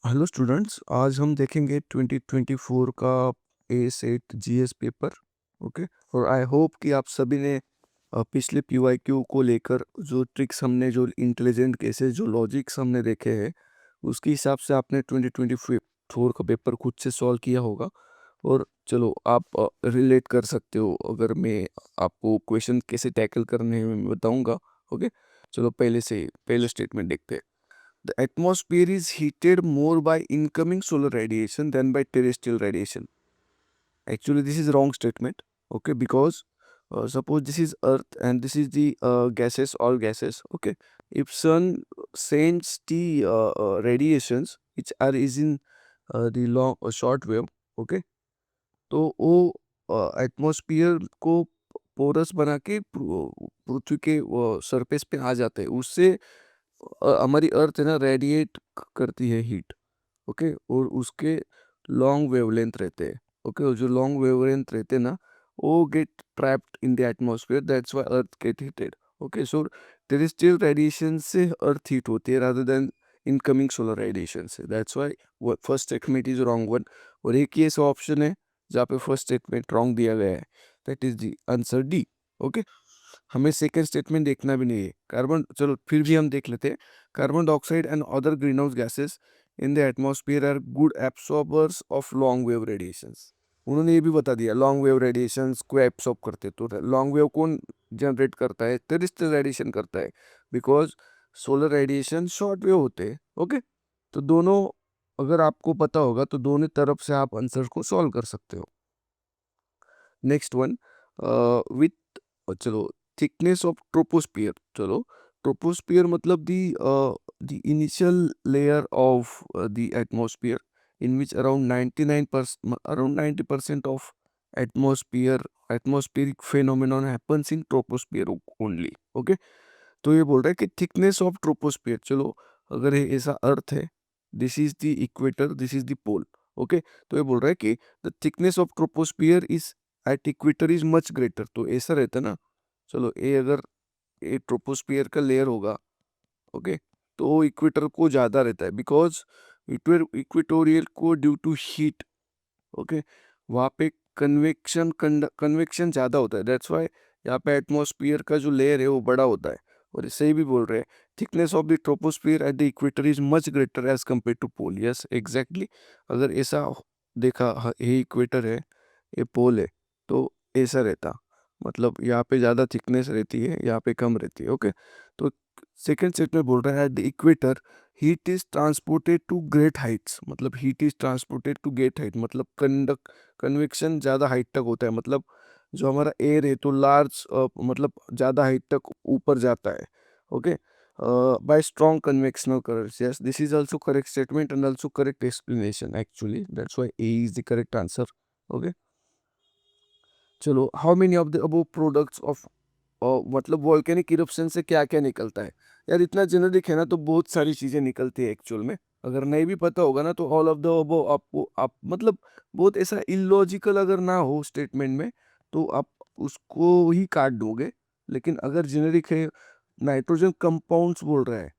Hello students, आज हम देखेंगे 2024 का ए सेट जीएस पेपर। ओके। और आई होप कि आप सभी ने पिछले पीवाईक्यू को लेकर जो ट्रिक्स हमने, जो इंटेलिजेंट केसेस, जो लॉजिक्स हमने देखे हैं, उसके हिसाब से आपने 2024 का पेपर खुद से सॉल्व किया होगा। और चलो, आप रिलेट कर सकते हो अगर मैं आपको क्वेश्चन कैसे टैकल करने में बताऊंगा। ओके। चलो, पहले स्टेटमेंट देखते हैं। The atmosphere is heated more by incoming solar radiation than by terrestrial radiation. Actually, this is wrong statement. Okay, because suppose this is Earth and this is the gases, all gases. Okay, if Sun sends the radiations which are is in the long short wave. Okay, तो वो atmosphere को porous बना के पृथ्वी के surface पे आ जाते हैं। उससे हमारी अर्थ है ना, रेडिएट करती है हीट। ओके। और उसके लॉन्ग वेवलेंथ रहते हैं। ओके। और जो लॉन्ग वेवलेंथ रहते हैं ना, वो get trapped in the atmosphere, that's why earth get heated. Okay. So terrestrial radiation से अर्थ हीट होती है rather than incoming solar radiation से। That's why first statement is wrong one. और एक ही ऐसा ऑप्शन है जहाँ पे फर्स्ट स्टेटमेंट रॉन्ग दिया गया है, that is the answer D. Okay. हमें सेकंड स्टेटमेंट देखना भी नहीं है। कार्बन, चलो फिर भी हम देख लेते हैं। Carbon dioxide and other green house gases in the atmosphere are good absorbers of long wave radiations. उन्होंने ये भी बता दिया लॉन्ग वेव रेडिएशंस को एब्सॉर्ब करते। तो लॉन्ग वेव कौन जनरेट करता है? टेरेस्ट्रियल रेडिएशन करता है, because solar radiation short wave होते हैं। ओके। तो दोनों, अगर आपको पता होगा तो दोनों तरफ से आप आंसर को सॉल्व कर सकते हो। नेक्स्ट वन, विथ, चलो, थिकनेस ऑफ ट्रोपोस्फियर। चलो, ट्रोपोस्फियर मतलब the initial layer of the atmosphere in which around 99% around 90% of atmospheric phenomenon happens in troposphere only. Okay. तो ये बोल रहा है कि थिकनेस ऑफ ट्रोपोस्फियर, चलो, अगर ये ऐसा अर्थ है, this is the equator, this is the pole. Okay. तो ये बोल रहा है कि the thickness of troposphere is at equator is much greater. तो ऐसा रहता है ना। चलो, ये अगर ये ट्रोपोस्फियर का लेयर होगा, ओके, तो वो इक्वेटर को ज़्यादा रहता है, बिकॉज इक्वेटोरियल को ड्यू टू हीट। ओके। वहाँ पे कन्वेक्शन ज़्यादा होता है, दैट्स वाई यहाँ पे एटमॉस्फियर का जो लेयर है वो बड़ा होता है। और इससे ही भी बोल रहे हैं thickness of the troposphere at the equator is much greater as compare to pole. Yes, exactly. अगर ऐसा देखा, ये इक्वेटर है, ये पोल है, तो ऐसा रहता, मतलब यहाँ पे ज़्यादा थिकनेस रहती है, यहाँ पे कम रहती है। ओके। तो सेकेंड सेट में बोल रहा है at the equator heat is transported to great heights. मतलब heat is transported to great height, मतलब कन्वेक्शन ज़्यादा हाइट तक होता है। मतलब जो हमारा एयर है तो लार्ज, मतलब ज़्यादा हाइट तक ऊपर जाता है। Okay. Bye strong convectional currents. Yes, this is also correct statement and also correct explanation actually. That's why A is the correct answer. Okay. चलो, how many of the above products of, मतलब volcanic eruption से क्या क्या निकलता है? यार, इतना generic है ना, तो बहुत सारी चीज़ें निकलती है एक्चुअल में। अगर नहीं भी पता होगा ना, तो ऑल ऑफ द अबव आपको, आप मतलब बहुत ऐसा इलॉजिकल अगर ना हो स्टेटमेंट में, तो आप उसको ही काट दोगे। लेकिन अगर जेनरिक है, नाइट्रोजन कंपाउंड्स बोल रहा है,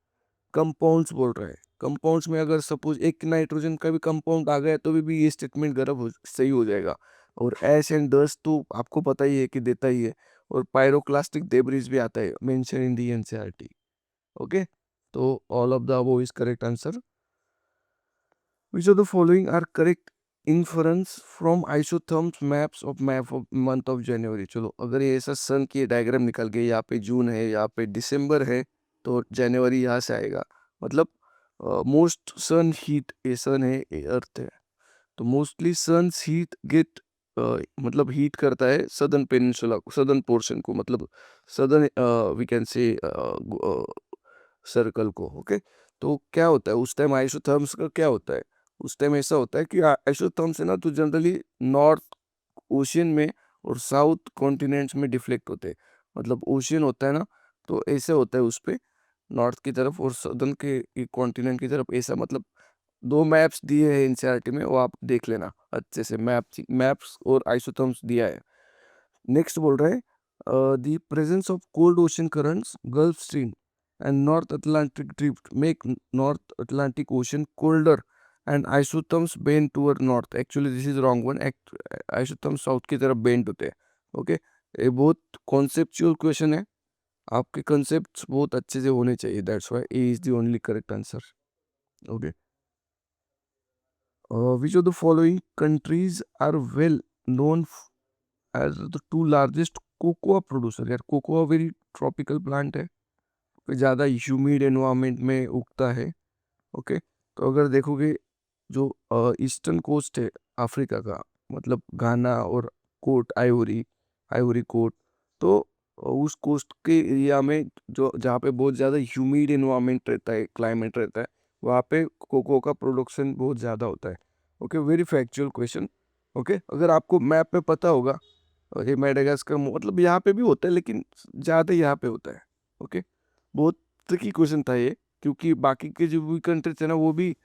कंपाउंड्स बोल रहा है, कंपाउंड्स में अगर सपोज एक नाइट्रोजन का भी कंपाउंड आ गया तो भी ये स्टेटमेंट गलत हो, सही हो जाएगा। और ऐश एंड डस्ट तो आपको पता ही है कि देता ही है। और पायरोक्लास्टिक डेब्रिस भी आता है, mention in the NCERT. Okay. तो all of the above is correct answer. Which of the following are correct inference from isotherms map of month of January. चलो, अगर ये ऐसा सन की डायग्राम निकल के, यहाँ पे जून है, यहाँ पे दिसंबर है, तो जनवरी यहाँ से आएगा। मतलब मोस्ट सन हीट, ये सन है, ये अर्थ है, तो मोस्टली सन हीट गेट, मतलब हीट करता है सदर्न पेनिनसुला को, सदर्न पोर्शन को, मतलब southern, we can say circle को। ओके। तो क्या होता है उस टाइम आइसोथर्म्स का, क्या होता है उस टाइम? ऐसा होता है कि आइसोथर्म्स है ना, तो जनरली नॉर्थ ओशियन में और साउथ कॉन्टिनेंट्स में डिफ्लेक्ट होते हैं। मतलब ओशियन होता है ना, तो ऐसे होता है उस पे, नॉर्थ की तरफ और सदर्न के कॉन्टिनेंट की तरफ ऐसा। मतलब दो मैप्स दिए हैं एनसीईआरटी में, वो आप देख लेना अच्छे से, मैप्स और आइसोथर्म्स दिया है। नेक्स्ट बोल रहा है the presence of cold ocean currents, gulf stream and north Atlantic drift make north Atlantic ocean colder and isotherms bend toward north, actually this is wrong one, isotherms south की तरफ bend होते हैं। Okay, ये बहुत conceptual question है, आपके concept बहुत अच्छे से होने चाहिए, that's why A is the only correct answer. Okay, which of the following countries are well known as the two largest cocoa producer? यार कोकोआ वेरी ट्रॉपिकल प्लांट है, ज़्यादा ह्यूमिड एनवायरनमेंट में उगता है। ओके, तो अगर देखोगे जो ईस्टर्न कोस्ट है अफ्रीका का, मतलब घाना और कोट आइवरी, आइवरी कोट, तो उस कोस्ट के एरिया में जो जहाँ पे बहुत ज़्यादा ह्यूमिड एनवायरनमेंट रहता है, क्लाइमेट रहता है, वहाँ पे कोको का प्रोडक्शन बहुत ज़्यादा होता है। Okay, very factual question. Okay, अगर आपको मैप पे पता होगा, ये मेडागास्कर मतलब यहाँ पे भी होता है, लेकिन ज़्यादा यहाँ पे होता है। ओके, बहुत ट्रिकी क्वेश्चन था ये, क्योंकि बाकी के जो भी कंट्रीज है ना, वो भी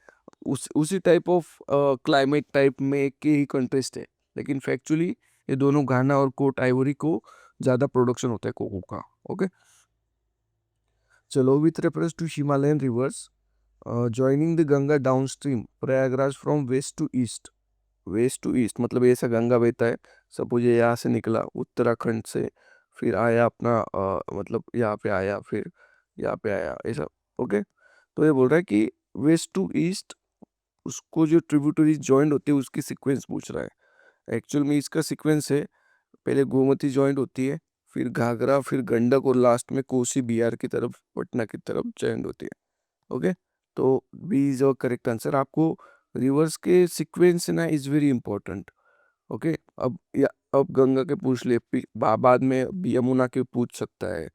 उसी टाइप ऑफ क्लाइमेट टाइप में के ही कंट्रीज थे, लेकिन फैक्चुअली ये दोनों घाना और कोट आइवरी को ज़्यादा प्रोडक्शन होता है कोको का। ओके, चलो, with reference to Himalayan rivers joining the Ganga down stream Prayagraj from west to east, west to east मतलब ऐसा गंगा बहता है, सपोज ये यहाँ से निकला उत्तराखंड से, फिर आया अपना मतलब यहाँ पे आया, फिर यहाँ पे आया, ऐसा। ओके, तो ये बोल रहा है कि वेस्ट टू ईस्ट उसको जो ट्रिब्यूटरीज जॉइंट होती है उसकी सीक्वेंस पूछ रहा है। एक्चुअल में इसका सीक्वेंस है, पहले गोमती जॉइंट होती है, फिर घाघरा, फिर गंडक, और लास्ट में कोसी बिहार की तरफ, पटना की तरफ जॉइंट होती है। ओके, तो B is a correct answer. आपको रिवर्स के सीक्वेंस ना इज वेरी इंपॉर्टेंट। ओके, अब गंगा के पूछ ले, बाद में यमुना के पूछ सकता है,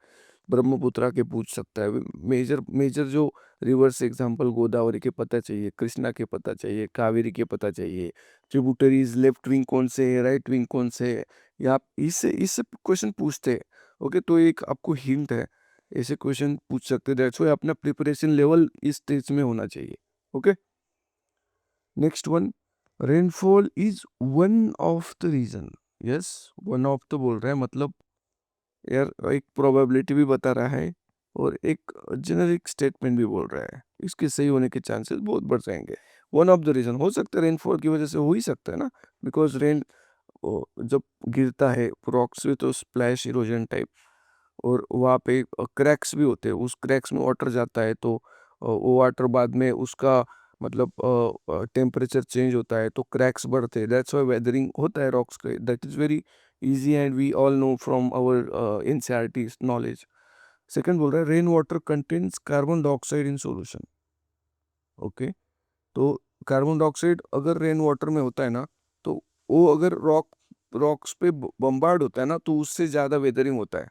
ब्रह्मपुत्रा के पूछ सकता है। मेजर मेजर जो रिवर्स एग्जांपल गोदावरी के पता चाहिए, कृष्णा के पता चाहिए, कावेरी के पता चाहिए, ट्रिब्यूटरीज लेफ्ट विंग कौन से है, राइट विंग कौन से है, या इससे इससे क्वेश्चन पूछते हैं। ओके, तो एक आपको हिंट है, ऐसे क्वेश्चन पूछ सकते हैं, दैट्स व्हाई अपना प्रिपरेशन लेवल इस स्टेज में होना चाहिए। Okay, next one, rainfall is one of the reason, yes, one of the बोल रहा है, मतलब यार एक प्रोबेबिलिटी भी बता रहा है और एक जेनरिक स्टेटमेंट भी बोल रहा है, इसके सही होने के चांसेस बहुत बढ़ जाएंगे। वन ऑफ द रीजन हो सकता है, रेनफॉल की वजह से हो ही सकता है ना, बिकॉज रेन जब गिरता है रॉक्स से तो स्प्लैश इरोजन टाइप, और वहाँ पे क्रैक्स भी होते हैं, उस क्रैक्स में वाटर जाता है, तो वो वाटर बाद में उसका मतलब टेम्परेचर चेंज होता है तो क्रैक्स बढ़ते हैं, दैट्स व्हाई वेदरिंग होता है रॉक्स के, that is very easy and we all know from our NCERT knowledge. Second बोल रहा है, rain water contains carbon dioxide in solution. Okay, तो कार्बन डाइऑक्साइड अगर रेन वाटर में होता है ना, तो वो अगर रॉक्स पे बम्बार्ड होता है ना, तो उससे ज़्यादा वेदरिंग होता है।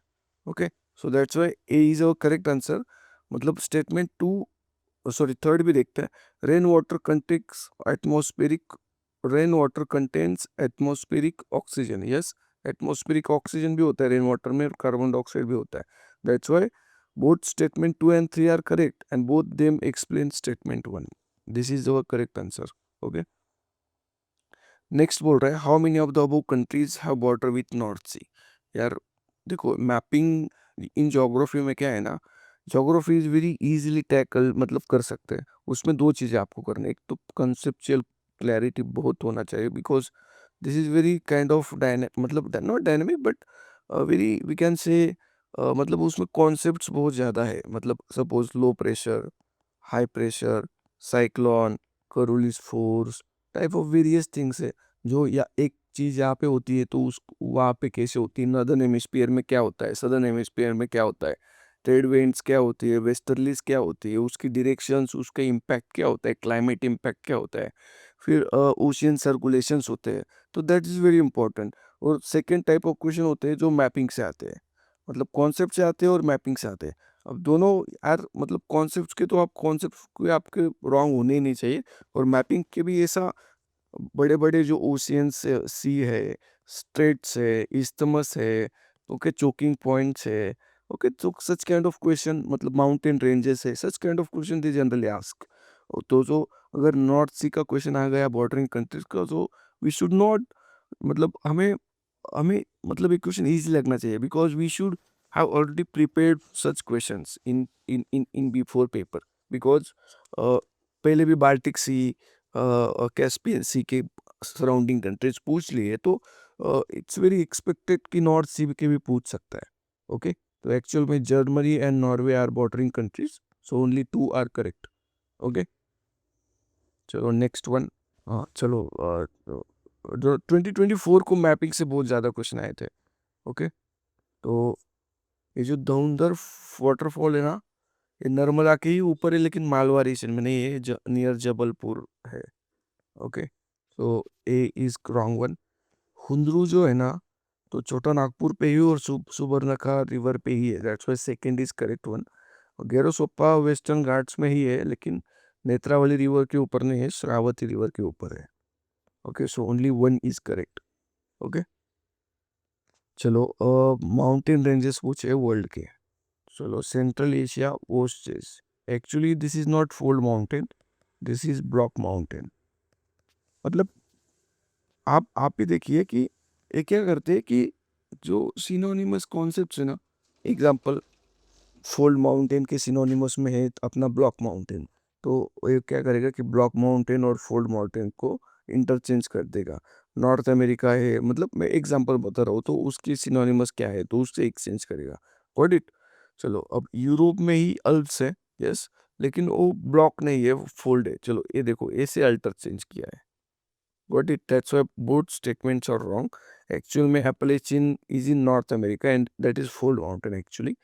Okay, so that's why A is our correct answer. मतलब स्टेटमेंट टू, सॉरी थर्ड भी देखते हैं, rain water context atmospheric, rain water contains atmospheric oxygen, yes, atmospheric oxygen भी होता है रेन वाटर में, और कार्बन डाइऑक्साइड भी होता है, that's why both statement 2 and 3 are correct and both them explain statement 1. This is our correct answer. Okay, next बोल रहा है, how many of the above countries have border with North Sea? यार देखो, mapping in geography में क्या है ना, geography is very easily tackle मतलब कर सकते हैं, उसमें दो चीज़ें आपको करनी, एक तो कंसेप्चुअल क्लैरिटी बहुत होना चाहिए, because this is very kind of मतलब not dynamic but very we can say, मतलब उसमें कॉन्सेप्ट्स बहुत ज़्यादा है, मतलब suppose low pressure, high pressure, cyclone, Coriolis force, type of various things है, जो या एक चीज़ यहाँ पे होती है तो उस वहाँ पे कैसे होती है, नॉर्दर्न हेमिस्फीयर में क्या होता है, सदर्न हेमिस्फीयर में क्या होता है, ट्रेड विंड्स क्या होती है, वेस्टर्लीज क्या होती है, उसकी डायरेक्शंस, उसका इम्पैक्ट क्या होता है, क्लाइमेट इम्पैक्ट क्या होता है, फिर ओशियन सर्कुलेशंस होते हैं, तो दैट इज़ वेरी इंपॉर्टेंट। और सेकेंड टाइप ऑफ क्वेश्चन होते हैं जो मैपिंग से आते हैं, मतलब कॉन्सेप्ट से आते हैं और मैपिंग से आते हैं। अब दोनों यार मतलब कॉन्सेप्ट्स के तो आप कॉन्सेप्ट के आपके रॉन्ग होने ही नहीं चाहिए, और मैपिंग के भी ऐसा, बड़े बड़े जो ओशियंस सी है, स्ट्रेट्स है, इस्थमस है, ओके, चोकिंग पॉइंट्स है, ओके, तो सच काइंड ऑफ क्वेश्चन, मतलब माउंटेन रेंजेस है, सच kind of question they generally ask. तो जो अगर नॉर्थ सी का क्वेश्चन आ गया बॉर्डरिंग कंट्रीज का, तो वी शुड नॉट, मतलब हमें हमें मतलब एक क्वेश्चन इजी लगना चाहिए, because we should have already prepared such questions in before paper, because पहले भी बाल्टिक सी, कैस्पियन सी के सराउंडिंग कंट्रीज पूछ लिए तो इट्स वेरी एक्सपेक्टेड कि नॉर्थ सी के भी पूछ सकता है. ओके, तो एक्चुअल में Germany and Norway are bordering countries, so only 2 are correct. Okay, चलो नेक्स्ट वन. हाँ चलो, 2024 को मैपिंग से बहुत ज़्यादा क्वेश्चन आए थे. ओके, तो ये जो धुंधर वाटरफॉल है ना, ये नर्मदा के ही ऊपर है लेकिन मालवा रीजन में नहीं है, नियर जबलपुर है. ओके, तो ए इज रॉन्ग वन. हुंद्रू जो है ना, तो छोटा नागपुर पे ही और सुबर्णखा रिवर पे ही है, that's why second is correct one. Gerosoppa western Ghats में ही है लेकिन नेत्रावली रिवर के ऊपर नहीं है, श्रावती रिवर के ऊपर है. Okay, so only one is correct. Okay, चलो माउंटेन रेंजेस पूछे वर्ल्ड के. चलो, सेंट्रल एशिया ओस्टेस. Actually this is not fold mountain, this is block mountain. मतलब आप ही देखिए कि ये क्या करते हैं कि जो सिनोनिमस कॉन्सेप्ट है ना, एग्जाम्पल फोल्ड माउंटेन के सिनोनिमस में है अपना ब्लॉक माउंटेन, तो ये क्या करेगा कि ब्लॉक माउंटेन और फोल्ड माउंटेन को इंटरचेंज कर देगा. नॉर्थ अमेरिका है, मतलब मैं एग्जांपल बता रहा हूँ, तो उसकी सिनोनिमस क्या है तो उससे एक्सचेंज करेगा. Got it. चलो, अब यूरोप में ही अल्प्स है, यस, लेकिन वो ब्लॉक नहीं है, वो फोल्ड है. चलो ये देखो, ऐसे अल्टर चेंज किया है. Got it. That's why both statements are wrong. Actual में Appalachian is in North America and that is fold mountain actually.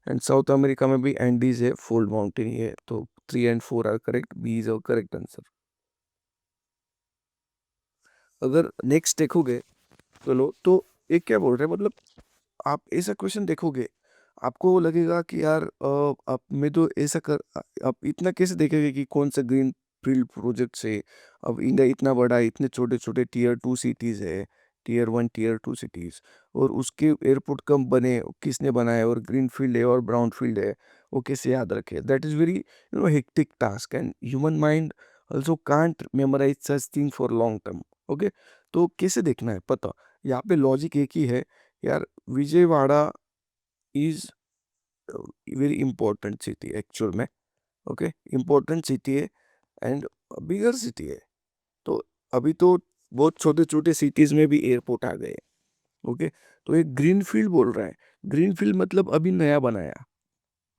And South America में भी एंडीज है, फोल्ड माउंटेन ही है. तो 3 and 4 are correct, B is our correct answer. अगर next देखोगे, चलो, तो एक क्या बोल रहे हैं, मतलब आप ऐसा क्वेश्चन देखोगे, आपको लगेगा कि यार आप मैं तो ऐसा कर, आप इतना कैसे देखेंगे कि कौन सा ग्रीन फील्ड प्रोजेक्ट से. अब इंडिया इतना बड़ा है, इतने छोटे छोटे Tier 2 सिटीज़ है, Tier 1 Tier 2 सिटीज़, और उसके एयरपोर्ट कम बने, किसने बनाया, और ग्रीन फील्ड है और ब्राउन फील्ड है, वो कैसे याद रखे. That is very hectic task and human mind also can't memorize such thing for long term. Okay, तो कैसे देखना है पता. यहाँ पे लॉजिक एक ही है यार. Vijayawada is very important city actual में. ओके, इंपॉर्टेंट सिटी है एंड बिगर सिटी है. तो अभी तो बहुत छोटे छोटे सिटीज में भी एयरपोर्ट आ गए. ओके, तो एक ग्रीन फील्ड बोल रहा है. ग्रीन फील्ड मतलब अभी नया बनाया.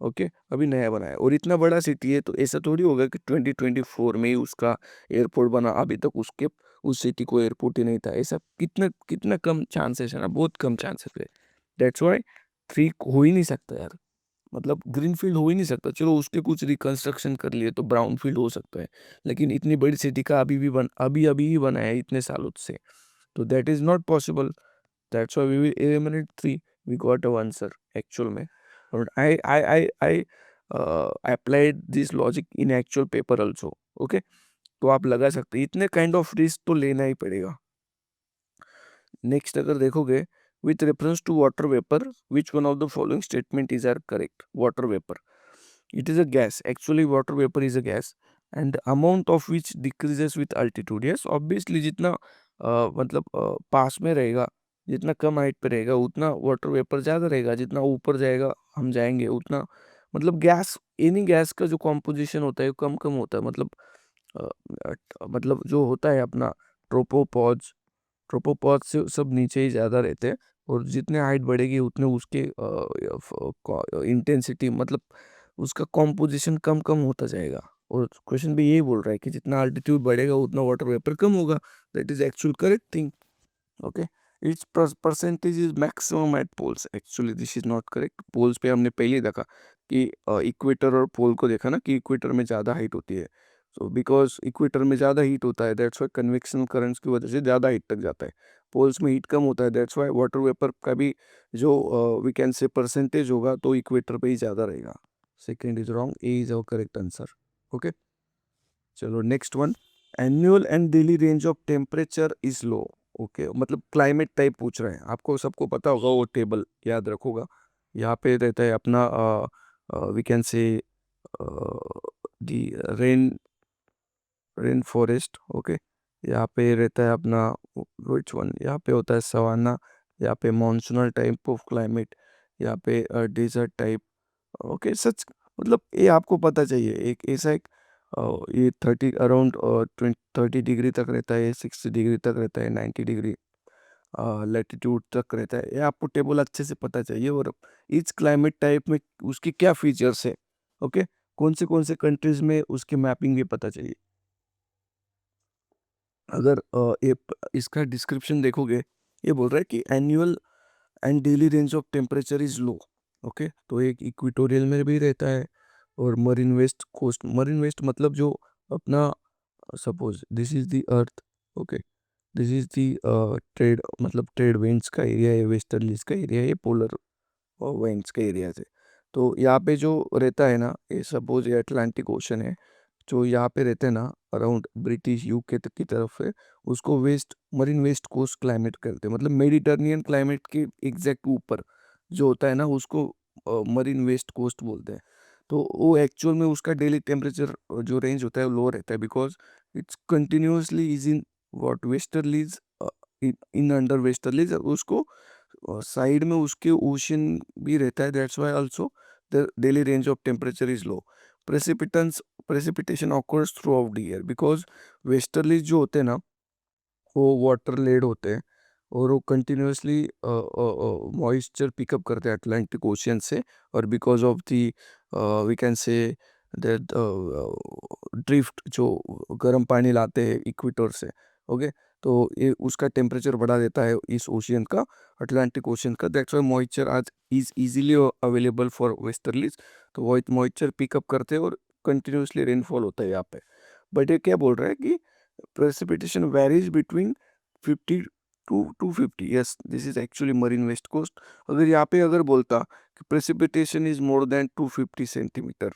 ओके, अभी नया बनाया और इतना बड़ा सिटी है, तो ऐसा थोड़ी होगा कि 2024 में ही उसका एयरपोर्ट बना, अभी तक उसके उस सिटी को एयरपोर्ट ही नहीं था. ऐसा कितना कितना कम चांसेस है ना, बहुत कम चांसेस है. दैट्स वाई 3 हो ही नहीं सकता यार. मतलब ग्रीन फील्ड हो ही नहीं सकता. चलो, उसके कुछ रिकंस्ट्रक्शन कर लिए तो ब्राउन फील्ड हो सकता है, लेकिन इतनी बड़ी सिटी का अभी अभी ही बनाया है इतने सालों से, तो that is not possible. That's why we will eliminate 3. We got a answer actual में. और I applied this logic in actual paper also. Okay, तो आप लगा सकते हैं, इतने काइंड ऑफ रिस्क तो लेना ही पड़ेगा. नेक्स्ट अगर देखोगे, with reference to water vapour which one of the following statement is are correct. Water vapour, it is a gas. Actually water vapor is a gas and amount of which decreases with altitude. Yes, obviously जितना मतलब पास में रहेगा, जितना कम height पे रहेगा उतना water vapour ज़्यादा रहेगा, जितना ऊपर जाएगा हम जाएंगे उतना, मतलब गैस, एनी गैस का जो कॉम्पोजिशन होता है वो कम कम होता है. मतलब मतलब जो होता है अपना ट्रोपोपॉज, ट्रोपोपॉज से सब नीचे ही ज़्यादा रहते हैं, और जितने हाइट बढ़ेगी उतने उसके इंटेंसिटी, मतलब उसका कॉम्पोजिशन कम कम होता जाएगा. और क्वेश्चन भी यही बोल रहा है कि जितना अल्टीट्यूड बढ़ेगा उतना वाटर वेपर कम होगा. That is actual correct thing. Okay, it's percentage is maximum at poles. Actually this is not correct. Poles पे हमने पहले देखा कि इक्वेटर और पोल को देखा ना कि इक्वेटर में ज़्यादा हाइट होती है. सो बिकॉज इक्वेटर में ज़्यादा हीट होता है, दैट्स वाई कन्वेक्शन करंट्स की वजह से ज़्यादा हीट तक जाता है. पोल्स में हीट कम होता है, दैट्स वाई वाटर वेपर का भी जो वी कैन से परसेंटेज होगा तो इक्वेटर पे ही ज़्यादा रहेगा. Second is wrong, A is our correct answer. Okay, चलो next one. Annual and daily range of temperature is low. Okay, मतलब क्लाइमेट टाइप पूछ रहे हैं. आपको सबको पता होगा, वो टेबल याद रखोगा. यहाँ पे रहता है अपना we can say the rain rain forest. Okay, यहाँ पे रहता है अपना विच वन, यहाँ पे होता है सवाना, यहाँ पे मॉनसूनल टाइप ऑफ क्लाइमेट, यहाँ पे डेजर्ट टाइप. ओके, सच मतलब ये आपको पता चाहिए. एक ऐसा एक ये 30 अराउंड 30 डिग्री तक रहता है, 60 डिग्री तक रहता है, 90 डिग्री लैटिट्यूड तक रहता है। ये आपको टेबल अच्छे से पता चाहिए, और इस क्लाइमेट टाइप में उसके क्या फीचर्स है, ओके, कौन से कंट्रीज में उसकी मैपिंग भी पता चाहिए। अगर इसका डिस्क्रिप्शन देखोगे, ये बोल रहा है कि annual and daily range of temperature is low. Okay, तो एक इक्वेटोरियल में भी रहता है, और marine west coast, marine west मतलब जो अपना, suppose this is the earth, okay, this is the trade, मतलब ट्रेड विंड्स का एरिया है, वेस्टर्लीज का एरिया है, पोलर विंड्स का एरिया है। तो यहाँ पे जो रहता है ना, ये सपोज ये अटलांटिक ओशन है, जो यहाँ पे रहते हैं ना अराउंड ब्रिटिश यूके तक की तरफ है, उसको west marine west coast climate कहते हैं। मतलब मेडिटरेनियन क्लाइमेट के एग्जैक्ट ऊपर जो होता है ना, उसको मरीन वेस्ट कोस्ट बोलते हैं। तो वो एक्चुअल में उसका डेली टेम्परेचर जो रेंज होता है वो लो रहता है, because it's continuously is in what westerlies, in under westerlies, उसको साइड में उसके ओशन भी रहता है। That's why also the daily range of temperature is low. Precipitance precipitation occurs throughout the year, because westerlies जो होते हैं ना, वो वाटर लेड होते हैं, और वो कंटिन्यूसली मॉइस्चर पिकअप करते हैं अटलांटिक ओशियन से, और because of the we can say that drift, जो गर्म पानी लाते हैं इक्वेटर से, ओके, तो ये उसका टेम्परेचर बढ़ा देता है इस ओशियन का, अटलांटिक ओशियन का। दैट्स वाई मॉइस्चर आज is easily available for westerlies, तो वो मॉइस्चर पिकअप करते हैं, और कंटिन्यूसली रेनफॉल होता है यहाँ पे। बट ये क्या बोल रहा है कि precipitation varies between 50 to 250। yes, this is actually marine west coast। अगर यहाँ पे अगर बोलता कि precipitation is more than 250 centimeter,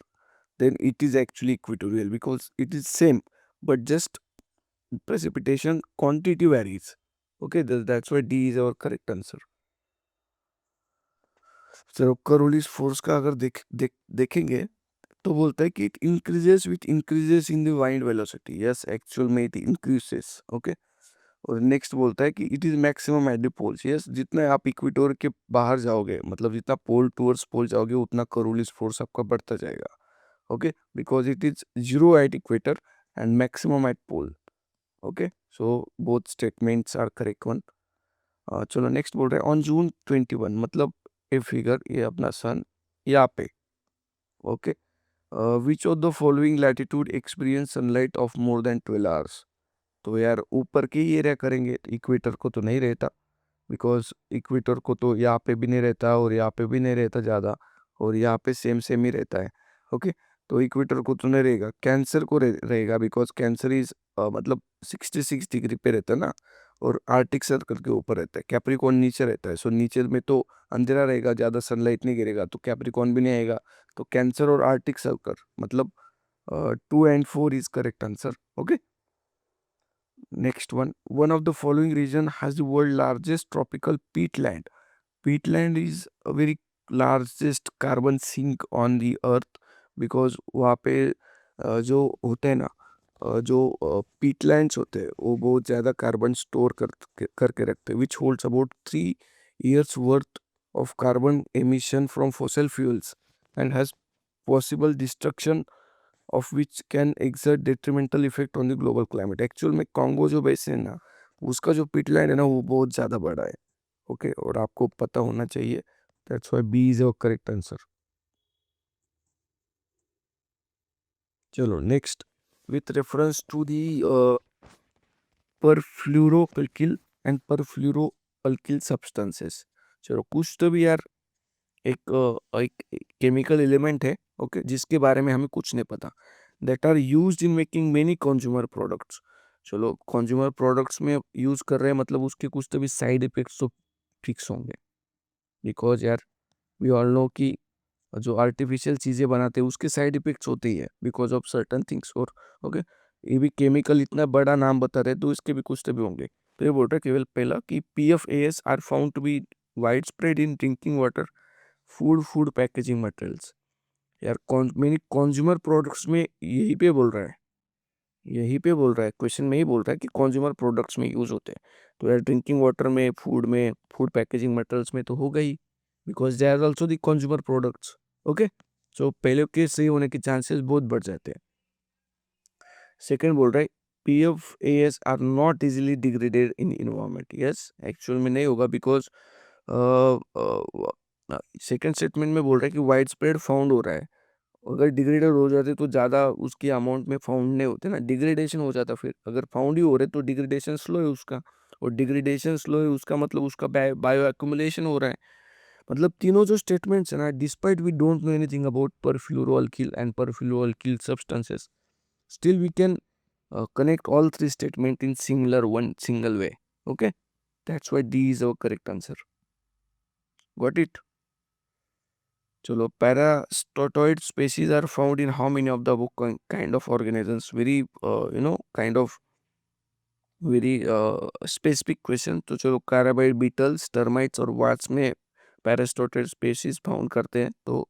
then it is actually equatorial, because it is same, but just precipitation quantity varies। okay, that's why D is our correct answer। चलो करोलिस force का अगर देखेंगे, तो बोलता है कि it increases with increases in the wind velocity. Yes, actual में it increases, okay. और नेक्स्ट बोलता है कि it is maximum at the poles. Yes, जितना आप इक्वेटर के बाहर जाओगे, मतलब जितना पोल टूवर्ड्स पोल जाओगे, उतना करोलिस फोर्स आपका बढ़ता जाएगा, okay, because it is zero at equator and maximum at pole. Okay, so both statements are correct one. चलो नेक्स्ट बोल रहे हैं ऑन जून 21, मतलब ए फिगर, ये अपना सन यहाँ पे, okay, which of the following latitude experience sunlight of more than 12 hours. तो यार ऊपर के ही एरिया करेंगे, इक्वेटर को तो नहीं रहता, बिकॉज इक्वेटर को तो यहाँ पे भी नहीं रहता, और यहाँ पे भी नहीं रहता ज़्यादा, और यहाँ पे सेम सेम ही रहता है, ओके। तो इक्वेटर को तो नहीं रहेगा, कैंसर को रहेगा, बिकॉज कैंसर इज मतलब 66 डिग्री पे रहता है ना, और आर्टिक सर्कल के ऊपर रहता है। कैप्रिकॉन नीचे रहता है, सो नीचे में तो अंधेरा रहेगा, ज़्यादा सनलाइट नहीं गिरेगा, तो कैप्रिकॉन भी नहीं आएगा। तो कैंसर और आर्टिक सर्कल, मतलब 2 and 4 is correct answer, okay. Next one of the following region has the world largest tropical peatland। Peatland is a very largest carbon sink on the earth, because वहाँ पे जो होते हैं ना, जो peatlands होते हैं, वो बहुत ज़्यादा कार्बन स्टोर करके रखते हैं, which holds about 3 years worth of carbon emission from fossil fuels and has possible destruction of which can exert detrimental effect on the global climate। Actual में कॉन्गो जो बेसिन है ना, उसका जो पिटलैंड है ना, वो बहुत ज़्यादा बड़ा है, ओके, और आपको पता होना चाहिए। That's why B is a correct answer. चलो next, with reference to the perfluoroalkyl and perfluoroalkyl substances. चलो कुछ तो भी यार एक केमिकल एलिमेंट है, ओके, जिसके बारे में हमें कुछ नहीं पता, that are used in making many consumer products. चलो कंज्यूमर प्रोडक्ट्स में यूज कर रहे हैं, मतलब उसके कुछ तो भी साइड इफेक्ट्स तो फिक्स होंगे, बिकॉज यार वी ऑल नो कि जो आर्टिफिशियल चीज़ें बनाते हैं उसके साइड इफेक्ट्स होते ही है, बिकॉज ऑफ सर्टन थिंग्स। और ओके, ये भी केमिकल इतना बड़ा नाम बता रहे हैं, तो इसके भी कुछ तो भी होंगे। तो ये बोल रहा है केवल पहला कि PFAS are found to be wide spread in drinking water, food packaging materials. यार मेनी कंज्यूमर प्रोडक्ट्स में यही पे बोल रहा है, यही पे बोल रहा है, क्वेश्चन में ही बोल रहा है कि कंज्यूमर प्रोडक्ट्स में यूज होते हैं। तो यार ड्रिंकिंग वाटर में फूड पैकेजिंग मटेरियल्स में तो होगा ही, because they are also the consumer products, okay. So पहले के सही होने के चांसेस बहुत बढ़ जाते हैं। सेकंड बोल रहा है PFAS are not easily degraded in environment. Yes, actual में नहीं होगा, बिकॉज सेकंड स्टेटमेंट में बोल रहा है कि वाइड स्प्रेड फाउंड हो रहा है। अगर डिग्रेडेड हो जाते तो ज़्यादा उसकी अमाउंट में फाउंड नहीं होते ना, डिग्रेडेशन हो जाता। फिर अगर फाउंड ही हो रहे तो डिग्रेडेशन स्लो है उसका, और डिग्रेडेशन स्लो है उसका मतलब उसका बायो एक्यूमुलेशन हो रहा है। मतलब तीनों जो स्टेटमेंट्स है ना, despite we don't know anything about perfluoroalkyl and perfluoroalkyl substances, still we can connect all three statements in one single way. Okay, that's why D is our correct answer. Got it? चलो, parasitoid species are found in how many of the above kind of organisms? Very kind of very specific question. तो चलो, carabaid beetles, termites और wasps में parasitoid species found करते हैं, तो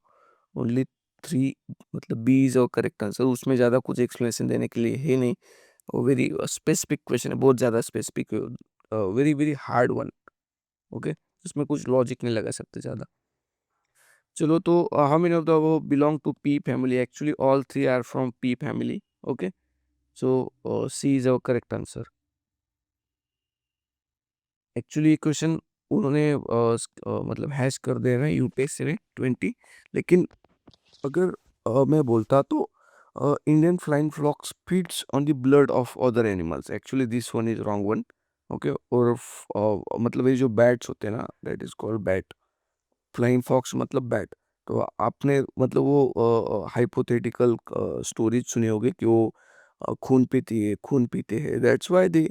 only 3, मतलब B is और करेक्ट आंसर। उसमें ज़्यादा कुछ एक्सप्लेनेशन देने के लिए है नहीं, वो वेरी स्पेसिफिक क्वेश्चन है, बहुत ज़्यादा specific, very very hard one. Okay, उसमें कुछ लॉजिक नहीं लगा सकते ज़्यादा। चलो, तो हाउ मेनी ऑफ द वो belong to P family? Actually all 3 are from P family. Okay, so C is our correct answer. Actually ये क्वेश्चन उन्होंने मतलब हैश कर दे रहे हैं यूपीएससी ने 20, लेकिन अगर मैं बोलता तो Indian flying flocks feeds on the blood of other animals. Actually this one is wrong one. Okay, और मतलब ये जो बैट्स होते हैं ना, that is called bat. Flying fox मतलब बैट। तो आपने मतलब वो हाइपोथेटिकल स्टोरीज सुने होगे कि वो खून पीते हैं, that's why they